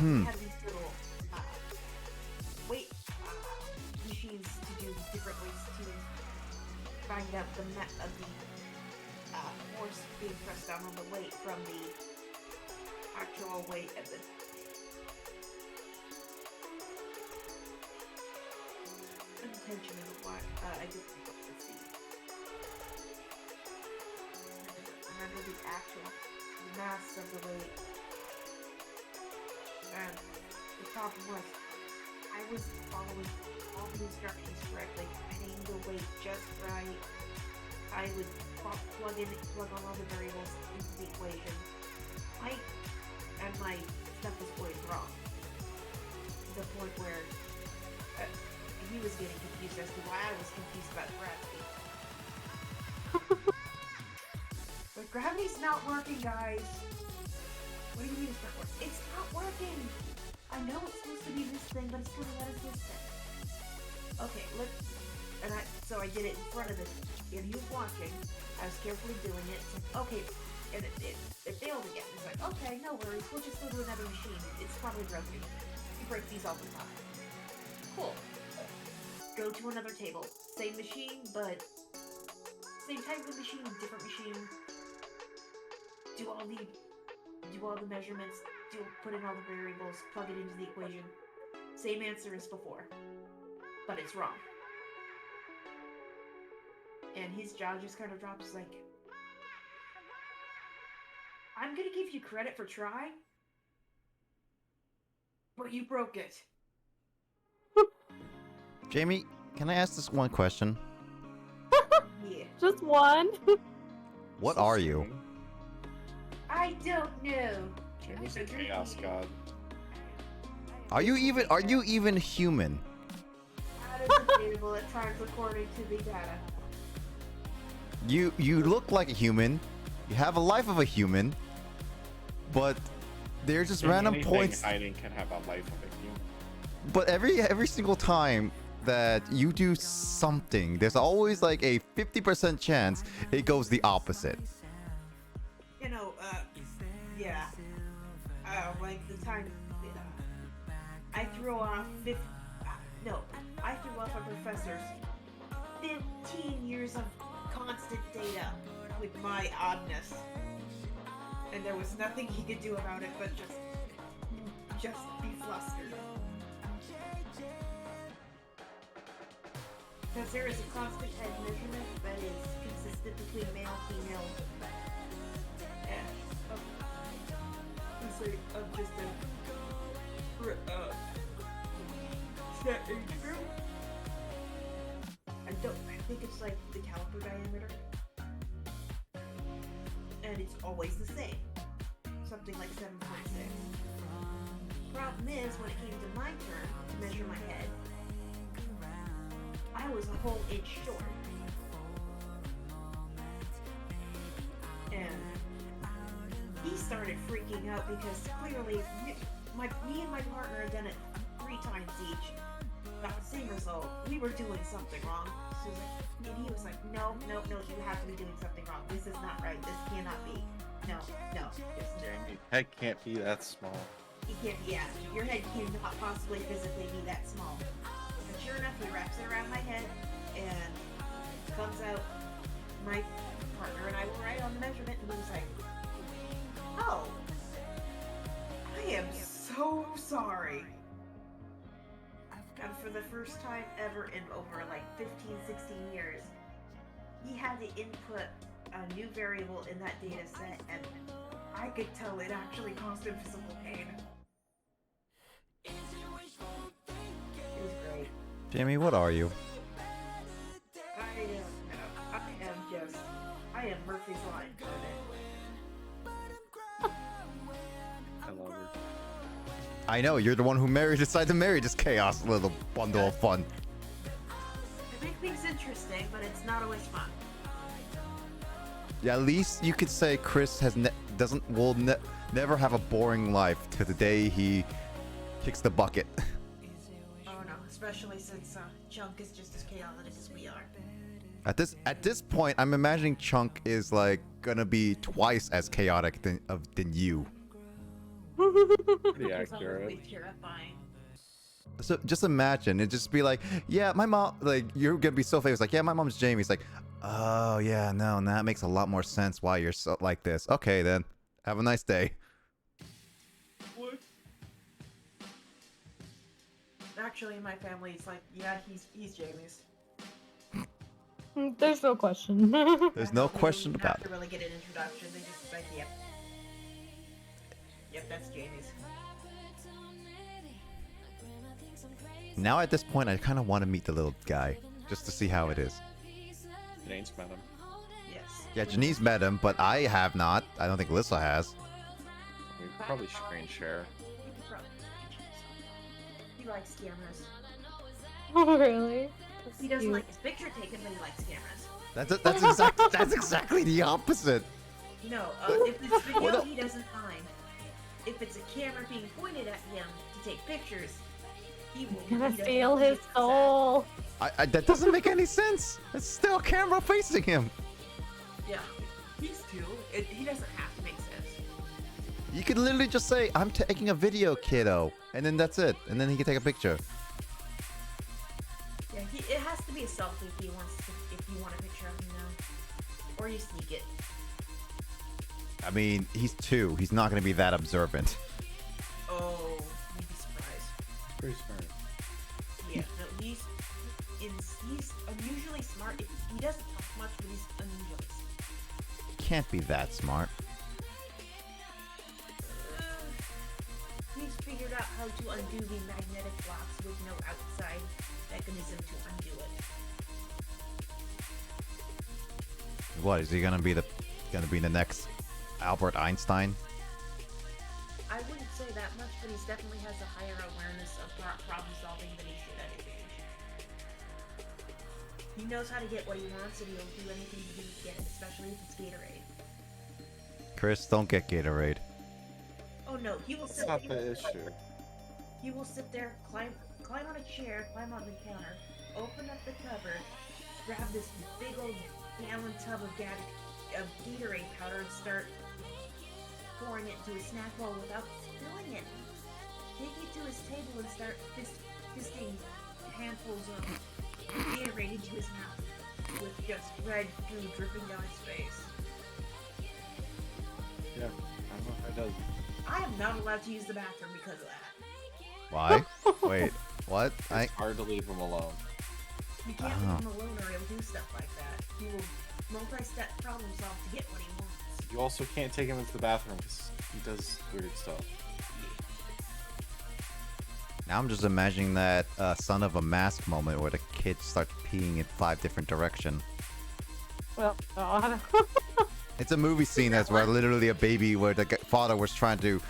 We had these little weight machines to do different ways to find out the force being pressed down on the weight from the actual weight of the intention of what I did to see. Remember the actual mass of the weight. And the problem was, I was following all the instructions correctly, getting the weight just right. I would plug on all the variables into the equation. And my stuff was going wrong. To the point where he was getting confused as to why I was confused about gravity. But gravity's not working, guys. What do you mean it's not working? It's not working! I know it's supposed to be this thing, but it's gonna let us this thing. Okay, so I did it in front of this, and he was watching. I was carefully doing it. It's like, okay, and it failed again. It's like, okay, no worries, we'll just go to another machine. It's probably broken. We break these all the time. Cool. Go to another table. Same machine, but same type of machine, different machine. Do all the measurements, put in all the variables, plug it into the equation. Same answer as before, but it's wrong. And his jaw just kind of drops, like, I'm gonna give you credit for trying, but you broke it. Jamie, can I ask this one question? Yeah. Just one. What are you? I don't know. Jamie's a chaos god. Are you even human? That is debatable at times according to the data. You look like a human. You have a life of a human. But there's just random Anything points. hiding can have a life of a human. But every single time that you do something, there's always like a 50% chance it goes the opposite. You know, yeah. Like the time I threw off I threw off a professor's 15 years of constant data with my oddness. And there was nothing he could do about it but just be flustered. Because there is a constant head measurement that is consistent between male, female, and of just a set age group. I think it's like the caliper diameter. And it's always the same. Something like 7.6. Problem is, when it came to my turn to measure my head, I was a whole inch short. And he started freaking out because clearly me and my partner had done it 3 times each. Got the same result. We were doing something wrong. So and he was like, no, you have to be doing something wrong. This is not right. This cannot be. No. Just Jamie's head can't be that small. He can't, yeah. Your head cannot possibly physically be that small. And sure enough, he wraps it around my head and comes out. My partner and I were right on the measurement, and he was like, oh, I am so sorry. And for the first time ever in over like 15, 16 years, he had to input a new variable in that data set, and I could tell it actually caused him physical pain. It was great. Jamie, what are you? I am Murphy's Law incarnate. I know, you're the one who decided to marry this chaos little bundle of fun. They make things interesting, but it's not always fun. Yeah, at least you could say Chris has will never have a boring life to the day he kicks the bucket. Oh no, especially since Chunk is just as chaotic as we are. At this point, I'm imagining Chunk is like gonna be twice as chaotic than you. Pretty It's accurate. probably terrifying. So just imagine it just be like, yeah, my mom, like you're gonna be so famous, like, yeah, my mom's Jamie. It's like, oh yeah, no, that makes a lot more sense why you're so like this. Okay then, have a nice day. What? Actually, in my family, it's like, yeah, he's Jamie's. There's no question. There's no question about it. They don't have to really get an introduction. They just like, yep. Yep, that's Jamie's. Now at this point, I kind of want to meet the little guy just to see how it is. Jane's met him. Yes. Yeah, Janice met him, but I have not. I don't think Alyssa has. We probably screen share. He likes cameras. Oh, really? He doesn't Cute. like his picture taken, but he likes cameras. That's exactly the opposite. No, if it's video, Well, no. he doesn't mind. If it's a camera being pointed at him to take pictures, he will. Gonna he doesn't- steal he his gets upset. soul. That doesn't make any sense. It's still a camera facing him. Yeah, he's two. He doesn't have to make sense. You could literally just say, I'm taking a video, kiddo. And then that's it. And then he can take a picture. Yeah, it has to be a selfie if you want a picture of him now, or you sneak it. I mean, he's 2. He's not going to be that observant. Oh, you'd be surprised. Pretty smart. Yeah, no, he's unusually smart. He doesn't talk much, but he's unusually smart. Can't be that smart. He's figured out how to undo the magnetic blocks with no outside mechanism to undo it. What, is he going to be the next Albert Einstein? I wouldn't say that much, but he definitely has a higher awareness of problem solving than he should at his age. He knows how to get what he wants, and he'll do anything to get it, especially if it's Gatorade. Chris, don't get Gatorade. Oh no, he will That's sit. not the issue. He will sit there, climb on a chair, climb on the counter, open up the cupboard, grab this big old gallon tub of Gatorade powder and start pouring it into a snack bowl without spilling it. Take it to his table and start fisting handfuls of Gatorade into his mouth with just red goo dripping down his face. Yeah, I don't know if it does. I am not allowed to use the bathroom because of that. Why? Wait, what? It's hard to leave him alone. You can't leave him alone or he'll do stuff like that. He will multi-step problem solve to get what he wants. You also can't take him into the bathroom because he does weird stuff. Now I'm just imagining that Son of a Mask moment where the kid starts peeing in 5 different directions. Well, God. It's a movie scene that's where literally a baby where the father was trying to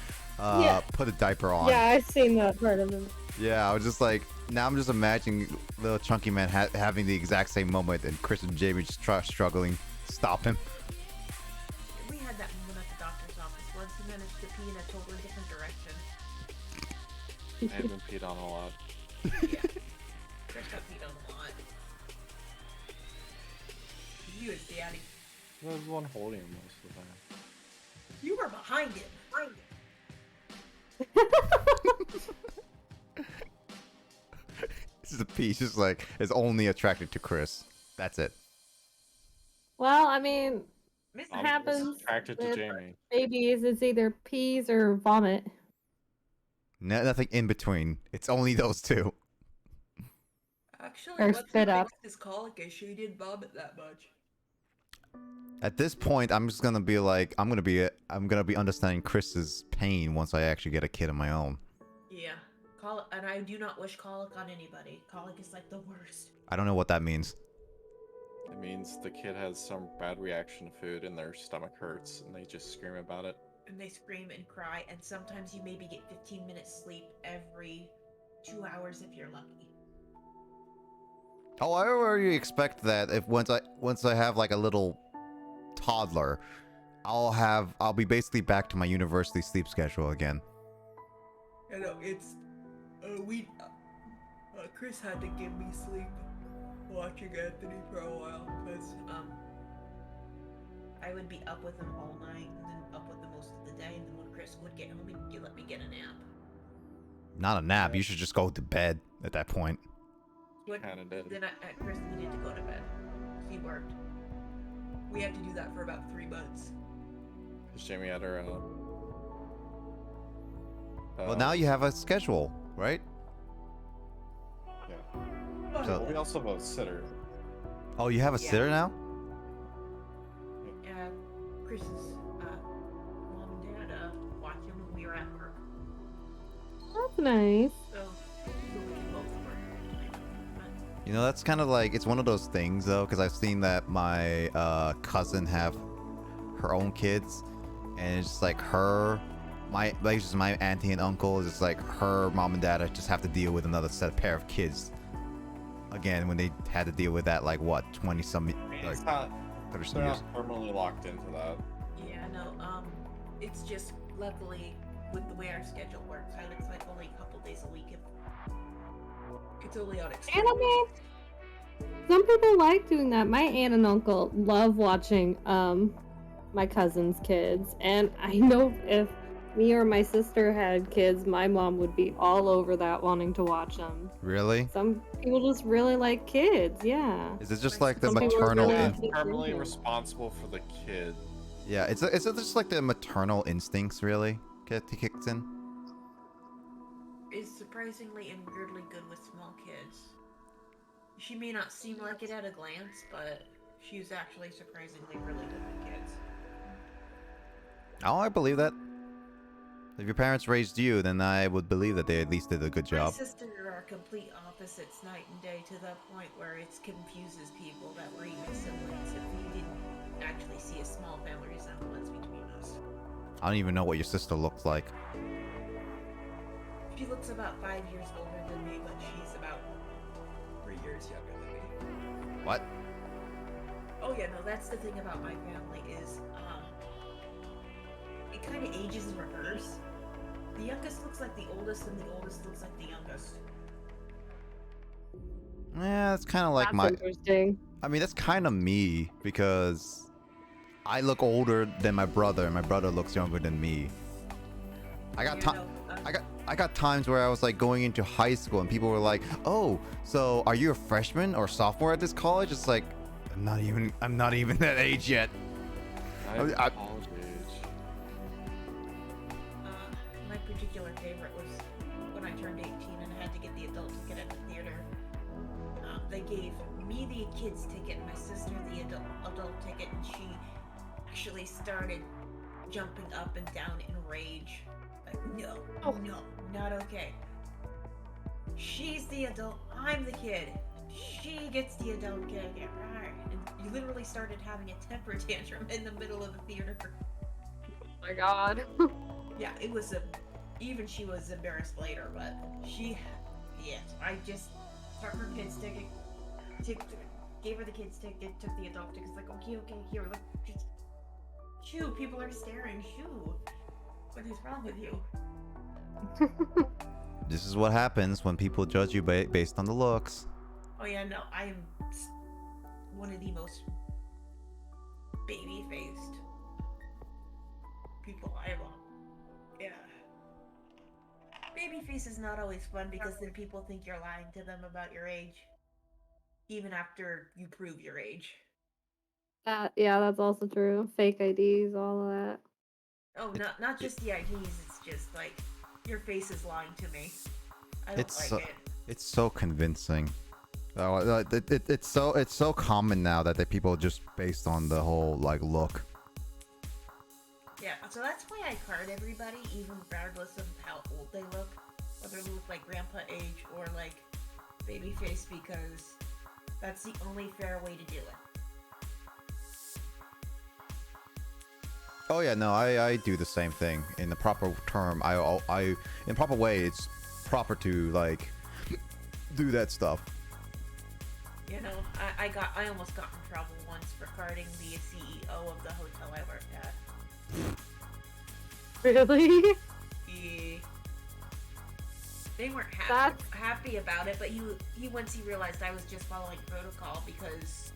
put a diaper on. Yeah, I've seen that part of it. Yeah, I was just like, now I'm just imagining little Chunky Man having the exact same moment and Chris and Jamie just struggling to stop him. We had that moment at the doctor's office once. He managed to pee in a totally different direction. I have been peed on a lot. Yeah. Chris got peed on a lot. You as daddy. I was the one holding him most of the time. You were behind him. This is a piece just like is only attracted to Chris. That's it. Well, I mean, Mr. What happens Attracted to with- Jamie. babies, it's either peas or vomit. Nothing in between. It's only those 2. Actually, Or what's spit the up. fix his colic is she didn't vomit that much. At this point, I'm just gonna be like, I'm gonna be understanding Chris's pain once I actually get a kid of my own. Yeah. Colic, and I do not wish colic on anybody. Colic is like the worst. I don't know what that means. It means the kid has some bad reaction to food and their stomach hurts and they just scream about it. and they scream and cry, and sometimes you maybe get 15 minutes sleep every 2 hours if you're lucky. Oh, I already expect that if once I have like a little toddler, I'll be basically back to my university sleep schedule again. I know, it's Chris had to give me sleep watching Anthony for a while because I would be up with him all night and then up with him most of the day, and then when Chris would get home, he'd let me get a nap. Not a nap. You should just go to bed at that point. But Kinda did. then Chris needed to go to bed. He worked. We had to do that for about 3 months. Because Jamie had her. Well, now you have a schedule, right? Yeah. So- Well, we also have a sitter. Oh, you have a Yeah. sitter now? Chris's mom and dad watch him when we were at work, That's nice. so we can both work. You know, that's kind of like, it's one of those things though, because I've seen that my cousin have her own kids, and it's just like my auntie and uncle is just like her mom and dad just have to deal with another pair of kids again when they had to deal with that, like what, 20 some like It's not. 30 some They're years. not permanently locked into that. Yeah, no, it's just luckily with the way our schedule works, it's like only a couple days a week. It's only on extreme. And I mean, some people like doing that. My aunt and uncle love watching my cousin's kids, and I know if me or my sister had kids, my mom would be all over that, wanting to watch them. Really? Some people just really like kids, yeah. Is it just like the Some people maternal really in- like Permanently kids. responsible for the kid. Yeah, it's just like the maternal instincts really kicked in. Is surprisingly and weirdly good with small kids. She may not seem like it at a glance, but she's actually surprisingly really good with kids. Oh, I believe that. If your parents raised you, then I would believe that they at least did a good My job. sister are complete opposites night and day, to the point where it confuses people that we're even siblings if we didn't actually see a small family resemblance between us. I don't even know what your sister looks like. She looks about 5 years older than me, but she's about 3 years younger than me. What? Oh yeah, no, that's the thing about my family is, it kind of ages in reverse. The youngest looks like the oldest, and the oldest looks like the youngest. Yeah, it's kind of like That's my. interesting. I mean, that's kind of me because I look older than my brother, and my brother looks younger than me. I got You time. know, I got times where I was like going into high school, and people were like, "Oh, so are you a freshman or sophomore at this college?" It's like, I'm not even that age yet. I- College age. my particular favorite was when I turned 18 and I had to get the adult ticket at the theater. They gave me the kids ticket and my sister the adult ticket, and she actually started jumping up and down in rage. Like, no, no, not okay. She's the adult, I'm the kid. She gets the adult ticket, right? And you literally started having a temper tantrum in the middle of the theater. Oh my god. Yeah, it was even she was embarrassed later, but I just took her kids ticket, gave her the kids ticket, took the adult ticket. It's like, okay, here, look, just shoo, people are staring, shoo. What is wrong with you? This is what happens when people judge you based on the looks. Oh yeah, no, I am one of the most baby-faced people I love. Yeah. Babyface is not always fun because then people think you're lying to them about your age, even after you prove your age. Yeah, that's also true. Fake IDs, all of that. Oh, not just the IDs. It's just like your face is lying to me. I don't It's like it. It's so convincing. Oh, it's so common now that the people just based on the whole like look. Yeah, so that's why I card everybody, even regardless of how old they look, whether they look like grandpa age or like baby face, because that's the only fair way to do it. Oh yeah, no, I do the same thing in the proper term. In proper way, it's proper to like do that stuff. You know, I almost got in trouble once for carding the CEO of the hotel I worked at. Really? Yeah. They weren't That's- happy about it, but he once he realized I was just following protocol because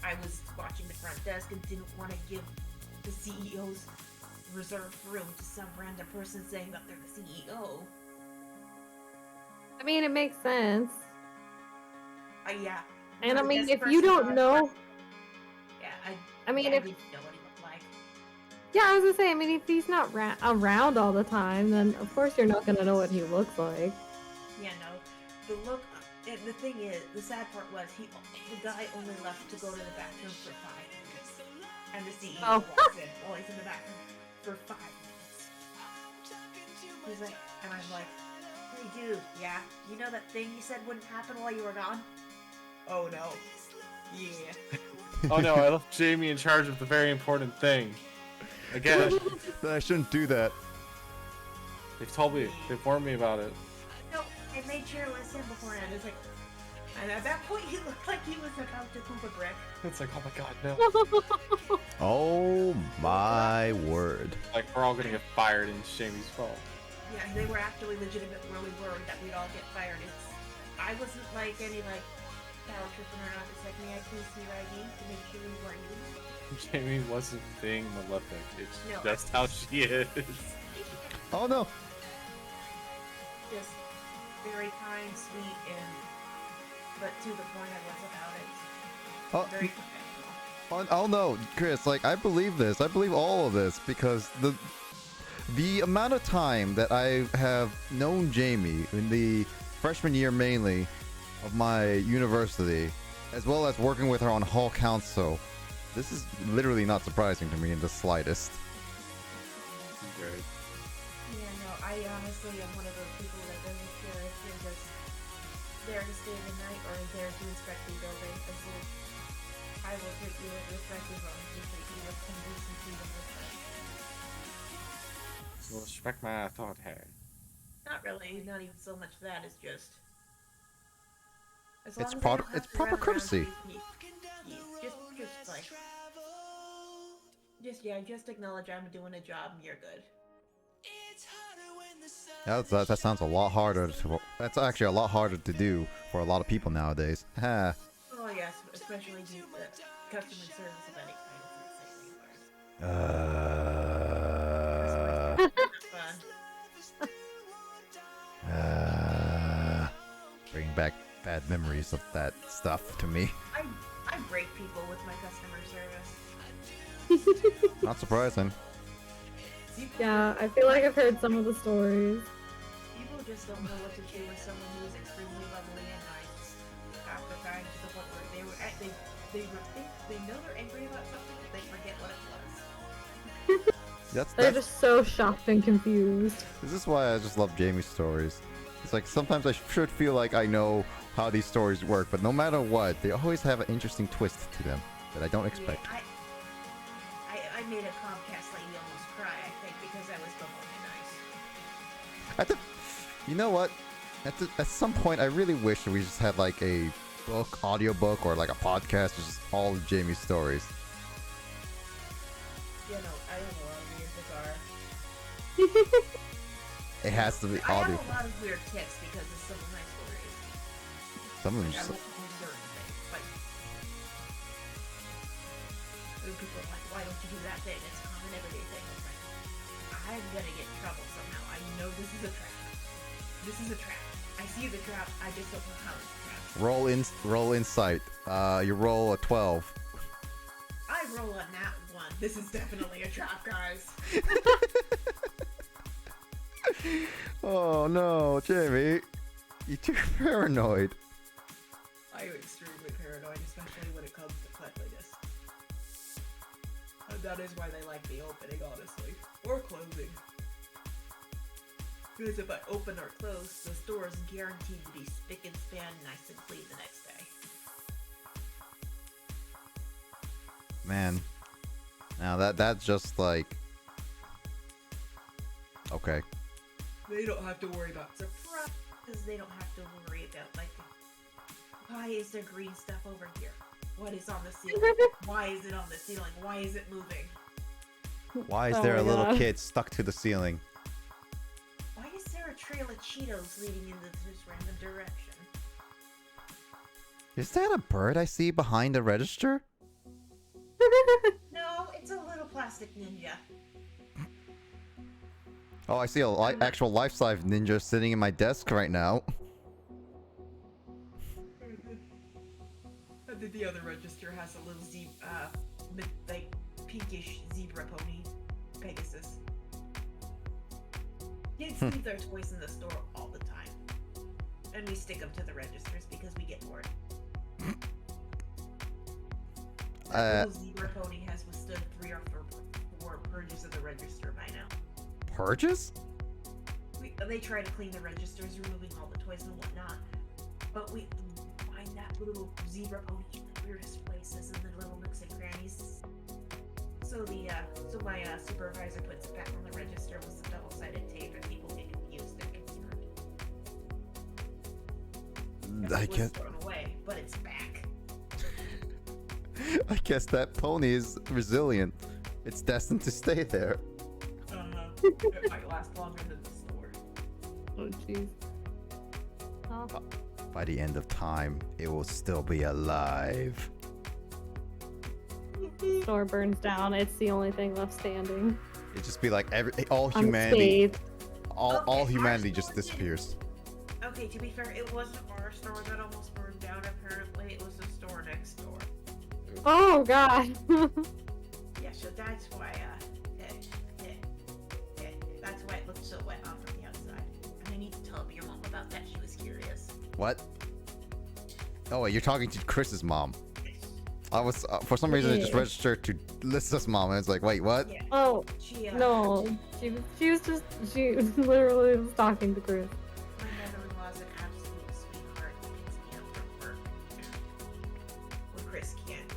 I was watching the front desk and didn't want to give the CEO's reserved room to some random person saying that they're the CEO. I mean, it makes sense. Yeah. And I The mean, desk if you person don't thought- know, Yeah, I mean, I if didn't know what he looked like. yeah, I was gonna say, I mean, if he's not around all the time, then of course you're not gonna know what he looks like. Yeah, no. The look, and the thing is, the sad part was the guy only left to go to the bathroom for 5 minutes, and the CEO Oh. walks in while he's in the bathroom for 5 minutes. He's like, and I'm like, hey dude, yeah, you know that thing you said wouldn't happen while you were gone? Oh no. Yeah. Oh no, I left Jamie in charge of the very important thing. Again, I shouldn't do that. they've told me, they've warned me about it. No, I made sure it was him beforehand. It's like, and at that point he looked like he was about to poop a brick. It's like, oh my god, no. Oh my word. Like, we're all gonna get fired and it's Jamie's fault. Yeah, they were actually legitimately really worried that we'd all get fired. I wasn't like any like power tripping around. It's like, may I please see your ID to make sure we weren't you? Jamie wasn't being malefic. It's No. just how she is. Oh no. Just very kind, sweet, and but to the point I was about it. Oh, Very professional. oh no, Chris, like I believe this. I believe all of this because the amount of time that I have known Jamie in the freshman year mainly of my university, as well as working with her on hall council, this is literally not surprising to me in the slightest. Great. Yeah, no, I honestly am one of those people that doesn't care if you're just there to stay the night or there to inspect the building. As if I will treat you with respect as long as you treat me with some decency and respect. Well, respect my authority. Not really, not even so much that, it's just as It's long as I proper- don't have it's to proper run around courtesy. just like just acknowledge I'm doing a job and you're good. That sounds a lot harder. That's actually a lot harder to do for a lot of people nowadays. Ha. Oh yes, especially the customer service of any kind is insanely hard. Fun. Bringing back bad memories of that stuff to me. I break people with my customer service. Not surprising. Yeah, I feel like I've heard some of the stories. People just don't know what to do with someone who is extremely lovely and nice. Half the time to the point where they know they're angry about something, but they forget what it was. They're just so shocked and confused. This is why I just love Jamie's stories. It's like sometimes I should feel like I know how these stories work, but no matter what, they always have an interesting twist to them that I don't expect. Yeah, I made a Comcast lady almost cry, I think, because I was bumbling nice. You know what? At some point, I really wish we just had like a audiobook, or like a podcast, just all of Jamie's stories. You know, I have a lot of weird bizarre. It has to be I audio. have a lot of weird tics because of some of my stories. Some of them Like, I just, won't do certain things. Like, when people are like, why don't you do that thing? It's a common everyday thing. It's like, I'm gonna get in trouble somehow. I know this is a trap. This is a trap. I see the trap. I just don't know how it's a trap. roll insight. You roll a 12. I roll a nat 1. This is definitely a trap, guys. Oh no, Jamie, you're too paranoid. I am extremely paranoid, especially when it comes to cleanliness. And that is why they like the opening, honestly. Or closing. Because if I open or close, the store is guaranteed to be spick and span, nice and clean the next day. Man, Now that's just like, okay. They don't have to worry about surprises. They don't have to worry about, like, why is there green stuff over here? What is on the ceiling? Why is it on the ceiling? Why is it moving? Why is Oh there a my little God. kid stuck to the ceiling? Why is there a trail of Cheetos leading in this random direction? Is that a bird I see behind the register? No, it's a little plastic ninja. Oh, I see a actual life-size ninja sitting in my desk right now. And then the other register has a little like pinkish zebra pony, Pegasus. Kids leave their toys in the store all the time, and we stick them to the registers because we get bored. That little zebra pony has withstood 3 or 4 purges of the register by now. Purges? They try to clean the registers, removing all the toys and whatnot. But we find that little zebra pony in the weirdest places, in the little nooks and crannies. So my supervisor puts it back on the register with some double-sided tape, and people get confused and concerned. I It was guess thrown away, but it's back. I guess that pony is resilient. It's destined to stay there. It might last longer than the store. Oh jeez. Oh. By the end of time, it will still be alive. Store burns down. It's the only thing left standing. It'd just be like all humanity, Unscathed. all Okay, humanity our just store didn't- disappears. Okay, to be fair, it wasn't our store that almost burned down, apparently. It was the store next door. Oh god. Yeah, so that's why, that's why it looked so wet on from the outside. And I need to tell your mom about that. She was curious. What? Oh wait, you're talking to Chris's mom. I was for some reason I just Yeah. registered to Lissa's mom, and it's like, wait, what? Yeah. Oh She, no. She literally was talking to Chris. My mother-in-law's an absolute sweetheart. She picks me up from work. When Chris can't,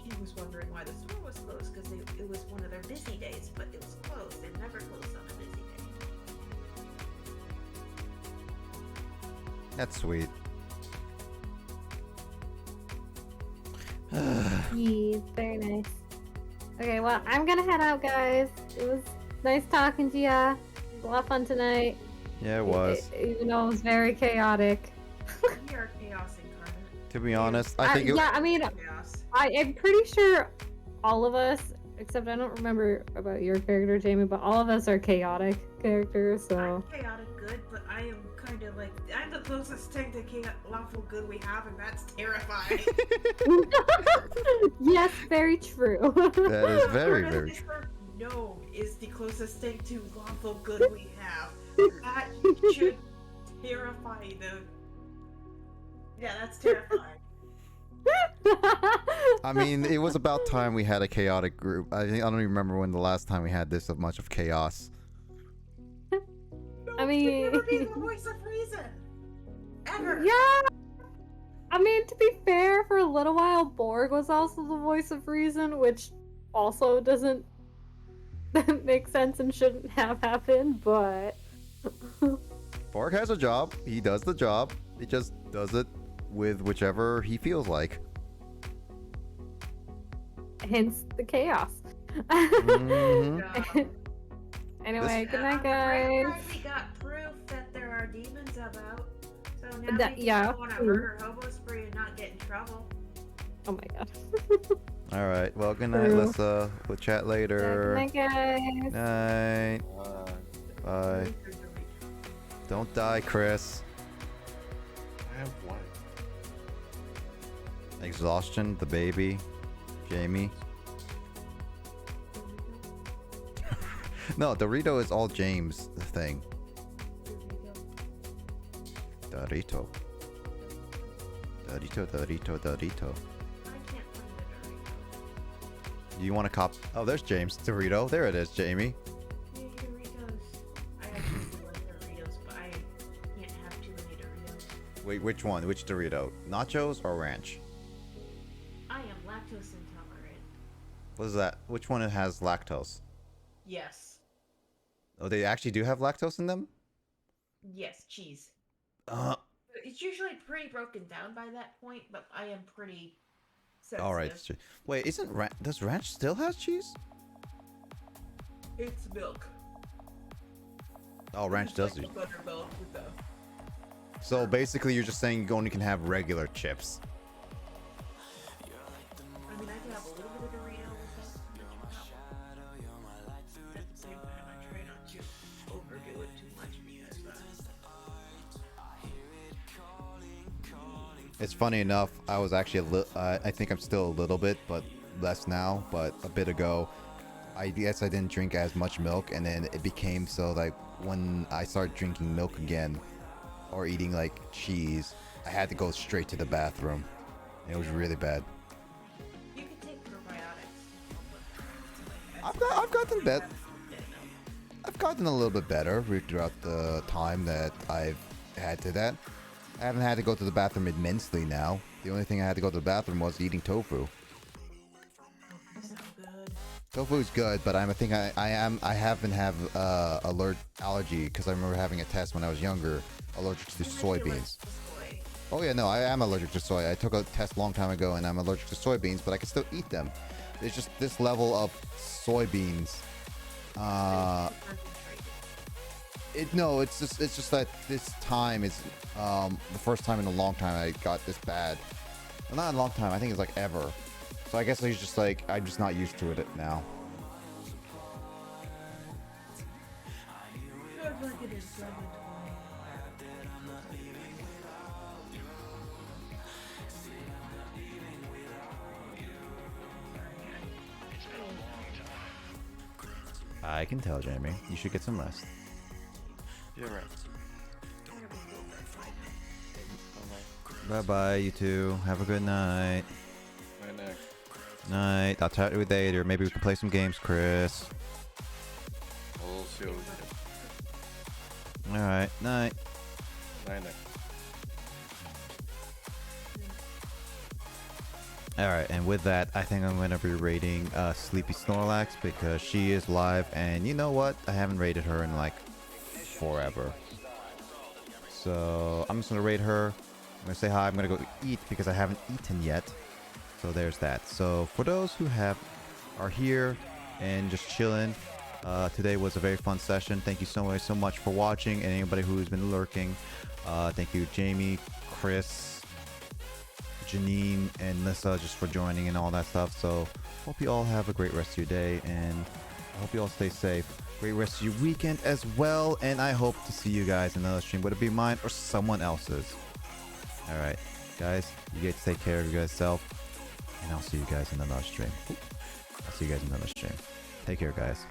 she was wondering why the store was closed, because it was one of their busy days, but it was closed. They never closed on a busy day. That's sweet. Yeah, very nice. Okay, well, I'm gonna head out, guys. It was nice talking to ya. It was a lot of fun tonight. Yeah, it was. Even though it was very chaotic. We are chaos incarnate. To be honest, I think it, yeah, I mean, Chaos. I'm pretty sure all of us, except I don't remember about your character, Jamie, but all of us are chaotic characters, so. I'm chaotic good, but I am kind of like, I'm the closest thing to lawful good we have, and that's terrifying. Yes, very true. that is very, very true. Gnome is the closest thing to lawful good we have. That should terrify the. Yeah, that's terrifying. I mean, it was about time we had a chaotic group. I don't even remember when the last time we had this much of chaos. I mean, Never be the voice of reason. Ever. yeah. I mean, to be fair, for a little while, Borg was also the voice of reason, which also doesn't make sense and shouldn't have happened, but. Borg has a job. He does the job. He just does it with whichever he feels like. Hence the chaos. Mhm. Anyway, good night, On the bright guys. side, we got proof that there are demons about. So now That- we can yeah. go on a murder hobo spree and not get in trouble. Oh my god. All right. Well, good night, True. Lissa. We'll chat Good later. night, guys. Night. Bye. I Don't die, Chris. have what? Exhaustion, the baby, Jamie. No, Dorito is all James' thing. Dorito. Dorito, Dorito, Dorito. I can't find the Do you want to cop? Oh, there's James. Dorito. There it is, Jamie. Doritos. Yay, Doritos. I actually do like Doritos, but I can't have too many Doritos. Wait, which one? Which Dorito? Nachos or ranch? I am lactose intolerant. What is that? Which one has lactose? Yes. Oh, they actually do have lactose in them? Yes, cheese. Uh, It's usually pretty broken down by that point, but I am pretty sensitive. Alright. Wait, does ranch still have cheese? It's milk. Oh, ranch It's does like do. the buttermilk with the... So basically, you're just saying you only can have regular chips. I mean, I can have a little bit of Dorito with that. At the same time, I try not to overdo it too much because It's funny enough, I was actually I think I'm still a little bit, but less now. But a bit ago, I guess I didn't drink as much milk, and then it became so like when I started drinking milk again, or eating like cheese, I had to go straight to the bathroom. It was really bad. you can take probiotics. I've gotten better. I've gotten a little bit better throughout the time that I've had to that. I haven't had to go to the bathroom immensely now. The only thing I had to go to the bathroom was eating tofu. So good. Tofu is good, but I think I haven't have allergy because I remember having a test when I was younger, allergic to soybeans. Oh yeah, no, I am allergic to soy. I took a test a long time ago, and I'm allergic to soybeans, but I can still eat them. It's just this level of soybeans. It's just that this time is the first time in a long time I got this bad. Well, not a long time. I think it's like ever. So I guess it's just like I'm just not used to it now. I can tell, Jamie. You should get some rest. You're right. Bye bye, you two. Have a good night. Night, night. Night. I'll chat with you later. Maybe we can play some games, Chris. We'll see what we do. Alright. Night. Night, night. Alright, and with that, I think I'm going to be rating Sleepy Snorlax because she is live, and you know what? I haven't rated her in like forever. So I'm just going to rate her. I'm going to say hi. I'm going to go eat because I haven't eaten yet. So there's that. So for those who are here and just chilling, today was a very fun session. Thank you so much for watching, and anybody who's been lurking. Thank you, Jamie, Chris, Janine, and Lissa, just for joining and all that stuff. So hope you all have a great rest of your day, and I hope you all stay safe. Great rest of your weekend as well, and I hope to see you guys in another stream, whether it be mine or someone else's. All right, guys, you get to take care of yourself, and I'll see you guys in another stream. I'll see you guys in another stream. Take care, guys.